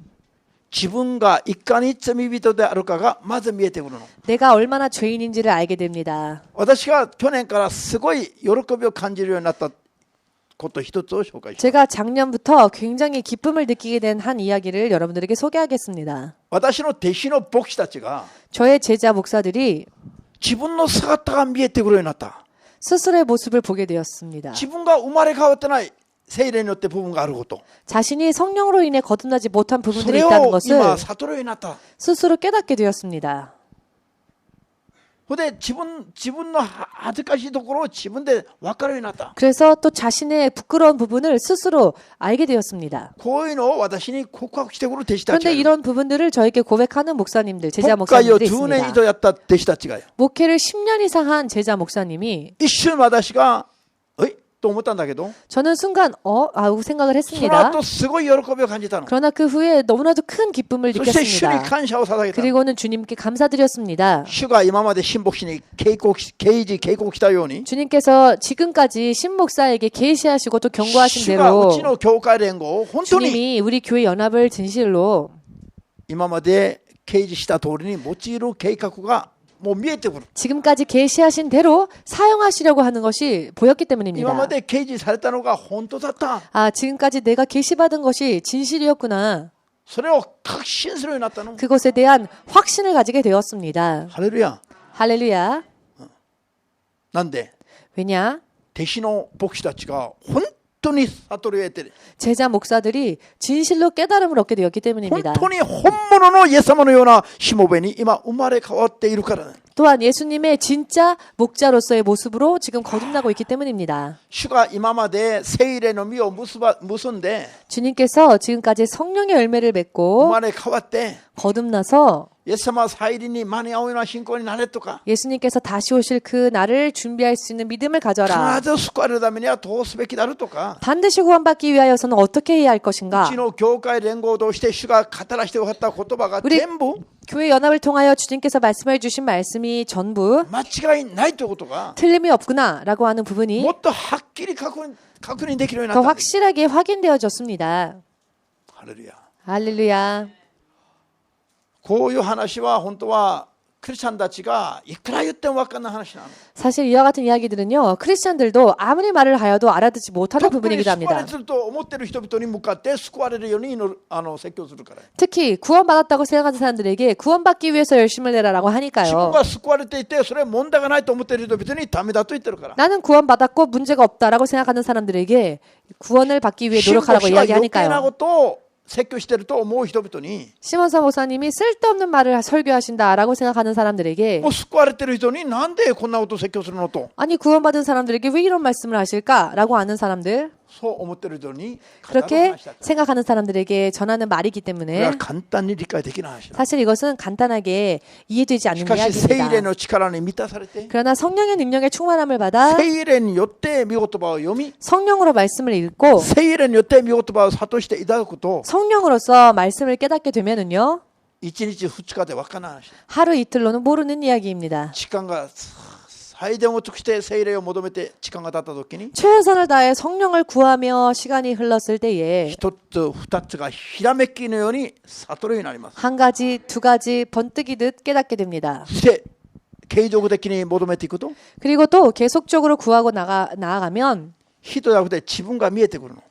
自分がいかに罪人であるかがまず見えてくるの 내가 얼마나 죄인인지를 알게 됩니다. 私が去年からすごい喜びを感じるようになったこと一つを紹介します 제가 작년부터 굉장히 기쁨을 느끼게 된 한 이야기를 여러분들에게 소개하겠습니다. 私の弟子の牧師たちが 저의 제자 목사들이 自分の姿が見えてくるようになった 스스로의 모습을 보게 되었습니다. 自分が生まれ変わってない聖霊によって部分があること 자신이 성령으로 인해 거듭나지 못한 そ 부분들이 れ 있다는 を 것을 今悟るようになった 스스로 깨닫게 되었습니다. 근데 지분의 아직까지 도그로 지분대 와카로 났다. 그래서 또 자신의 부끄러운 부분을 스스로 알게 되었습니다. こういうのを私に告白してくる弟子たち 그런데 がいる。 이런 부분들을 저에게 고백하는 목사님들, 제자 牧会を 목사님들이 10年以 있습니다. 上やった弟子たちがよ。 목회를 10년 이상 한 제자 목사님이 一瞬私がと思ったんだけど 저는 순간 하고 생각을 その 했습니다. 後すごい喜びを感じたの。 그러나 그 후에 너무나도 큰 기쁨을 そして主に 느꼈습니다. 感謝を捧げた。 그리고는 주님께 감사드렸습니다. 主が今まで新牧師に警告したように 주님께서 지금까지 신 목사에게 계시하시고 또 경고하신 主がう 대로 ちの教会連合を本当に 주님이 우리 교회 연합을 진실로 今まで掲示した通りに用いる計画がもう見えてくる。 지금까지 계시하신 대로 사용하시려고 하는 것이 보였기 今ま 때문입니다. で掲示されたのが本当だった。 지금까지 내가 계시받은 것이 진실이었구나. それを確信するようになったの。 그것에 대한 확신을 가지게 되었습니다. ハレルヤ。 할렐루야. なんで 왜냐? 弟子の牧師たちが本当に悟りを得て 제자 목사들이 진실로 깨달음을 얻게 되었기 本 때문입니다. 当に本物のイエス様のようなしもべに今生まれ変わっているからね。 또한 예수님의 진짜 목자로서의 모습으로 지금 거듭나고 있기 때문입니다. 主が今まで聖霊の実を結んで 주님께서 지금까지 성령의 열매를 生 맺고 まれ変わって 거듭나서 イエス様は再臨に間に合うような信仰になれとか 예수님께서 다시 오실 그 날을 준비할 수 있는 믿음을 必 가져라. ず救われるためにはどうすべきであるとか 반드시 구원받기 위하여서는 어떻게 해야 할 う 것인가? ちの教会連合として主が語らせてくださった言葉が 우리 全部 교회 연합을 통하여 주님께서 말씀해 주신 말씀이 전부 間違いないということが 틀림이 없구나라고 하는 부분이 もっとはっきり確認できるように 더 なったんです。 확실하게 확인되어졌습니다. ハレルヤ。 할렐루야. こういう話は本当はクリスチャンたちがいくら言っても分かんない話なの。 사실 이와 같은 이야기들은요, 크리스천들도 아무리 말을 하여도 알아듣지 못하는 特に 부분이기도 救わ 합니다. れると思っている人々に向かって救われるように説教するから。 특히 구원받았다고 생각하는 사람들에게 구원받기 위해서 열심을 내라라고 自分 하니까요. が救われていてそれは問題がないと思っている人々にダメだと言ってるから。 나는 구원받았고 문제가 없다라고 생각하는 사람들에게 구원을 받기 위해 新牧 노력하라고 師が余計な 이야기하니까요. ことを説教していると思う人々に 시몬서 목사님이 쓸데없는 말을 설교하신다라고 생각하는 사람들에게 もう救われている人になんでこんなことを説教するのと 아니 구원받은 사람들에게 왜 이런 말씀을 하실까라고 하는 사람들 そう思っている人に語る 그렇게 話だった。 생각하는 사람들에게 전하는 말이기 これは 때문에 簡単に理解できない話だ。 사실 이것은 간단하게 이해되지 し 않는 かし聖霊 이야기입니다. の力に満たされて 그러나 성령의 능력의 충만함을 받아 聖霊によって御言葉を読み 성령으로 말씀을 읽고 聖霊によって御言葉を諭していただくと 성령으로서 말씀을 깨닫게 되면은요 1日2日で分からない話。 하루 이틀로는 모르는 이야기입니다. 時間が最善を尽くして聖霊を求めて時間が経った時に 최선을 다해 성령을 구하며 시간이 흘렀을 때에 一つ二つがひらめきのように悟るようになります。 한 가지 두 가지 번뜩이듯 깨닫게 됩니다. そして継続的に求めていくと 그리고 또 계속적으로 구하고 나아가면 人じゃなくて自分が見えてくるの。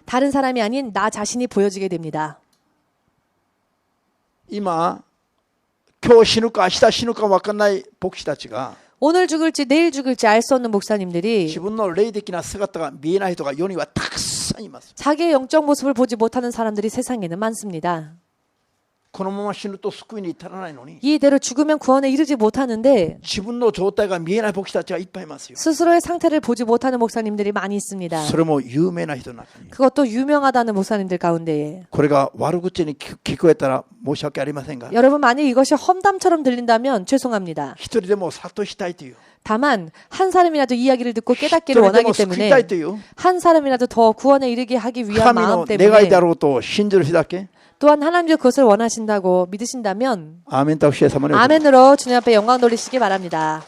다른 사람이 아닌 나 자신이 보여지게 됩니다. 今今日死ぬか明日死ぬか分からない牧師たちが 오늘 죽을지 내일 죽을지 알 수 없는 自 목사님들이 分の霊的な姿が見えない人が世にはたくさんいます。 자기의 영적 모습을 보지 못하는 사람들이 세상에는 많습니다. このまま死ぬと救いに至らないのに 이대로 죽으면 구원에 이르지 못하는데 自分の状態が見えない牧師たちがいっぱいいますよ。 스스로의 상태를 보지 못하는 목사님들이 많이 있습니다. それも有名な人の中に。 그것도 유명하다는 목사님들 가운데에 これが悪口に聞こえたら申し訳ありませんが 여러분 만약 이것이 험담처럼 들린다면 죄송합니다. 一人でも諭したいという 다만 한 사람이라도 이야기를 듣고 一 깨닫기를 人で 원하기 も救い 때문에 たいという 한 사람이라도 더 구원에 이르게 하기 위한 神 마음 の願い 때문에 だろうと信じる日だけ 또한 하나님도 그것을 원하신다고 믿으신다면 アーメンと主イエス様にお願いします。 아멘으로 주님 앞에 영광 돌리시기 바랍니다.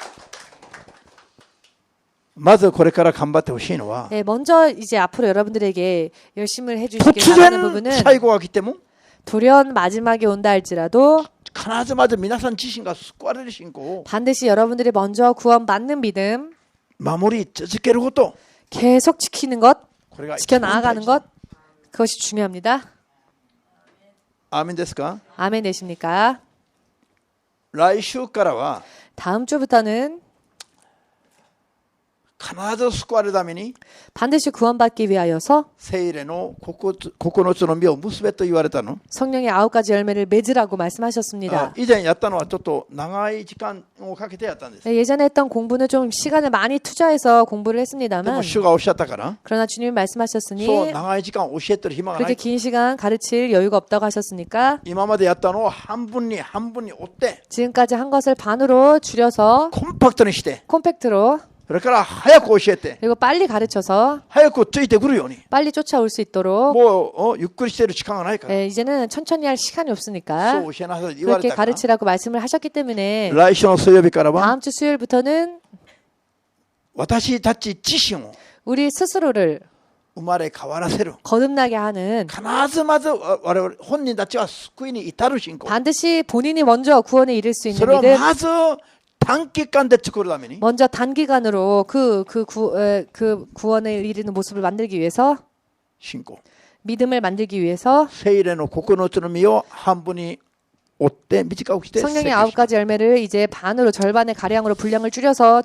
まずこれから頑張ってほしいのは 네, 먼저 이제 앞으로 여러분들에게 열심을 해주시길 突 바라는 然 부분은 最後が来ても 돌연 마지막에 온다 할지라도 必ずまず皆さん自身が救われる信仰を 반드시 여러분들이 먼저 구원받는 믿음 守り続けること 계속 지키는 것, これが一 지켜나가는 番大事。 것 그것이 중요합니다. アーメンですか？ 아멘 되십니까? 来週からは 다음 주부터는 必ず救われるために 반드시 구원받기 위하여서 聖霊の9つの実を結べと言われたの。 성령의 9가지 열매를 맺으라고 말씀하셨습니다. 以前やったのはちょっと長い時間をかけてやったんです。 네, 예전에 했던 공부는 좀 시간을 많이 투자해서 공부를 でも 했습니다만 主がおっしゃったから、 그러나 주님이 말씀하셨으니 そう長い時間教えてる暇がな 그렇게 い。 긴 시간 가르칠 여유가 없다고 하셨으니까 今までやったのを半分に折って 지금까지 한 것을 반으로 줄여서 コンパクトにして、 콤팩트로 それから早く教えて、 그리고 빨리 가르쳐서 早くついてくるように。 빨리 쫓아올 수 있도록 もうゆっくりしてる時間がないから、 이제는 천천히 할 시간이 そ 없으니까 う教えなさいと言わ 그렇게 れたから、 가르치라고 말씀을 하셨기 때문에 来週の水曜日からは 다음 주 수요일부터는 私たち自身を 우리 스스로를 生まれ変わらせる。 거듭나게 하는 必ずまず我々本人たちは救いに至る信仰。 반드시 본인이 먼저 구원에 이를 수 そ 있는 れを 믿음 まず短期間で作るために 먼저 단기간으로 그 구원에 이르는 모습을 만들기 위해서 信仰。 믿음을 만들기 위해서 聖霊の9つの実を半分に折って短くして 성령의 説教し 9가지 열매를 이제 반으로 절반의 가량으로 분량을 줄여서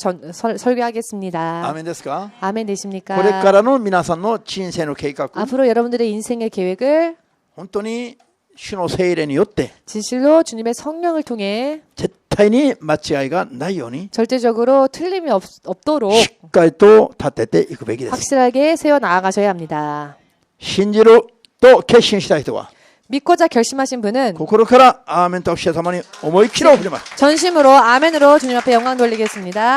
설교하겠습니다. アーメンですか？ 아멘 これ 되십니까? からの皆さんの人生の計画、 앞으로 여러분들의 인생의 계획을 本当に主の聖霊によって 진실로 주님의 성령을 통해 絶対に間違いがないように 절대적으로 틀림이 없도록 しっかりと立てていくべきです。 확실하게 세워 나아가셔야 합니다. 信じると決心した人は 믿고자 결심하신 분은 心からアーメンとおっしゃる様に思い切り送ります。 전심으로 아멘으로 주님 앞에 영광 돌리겠습니다.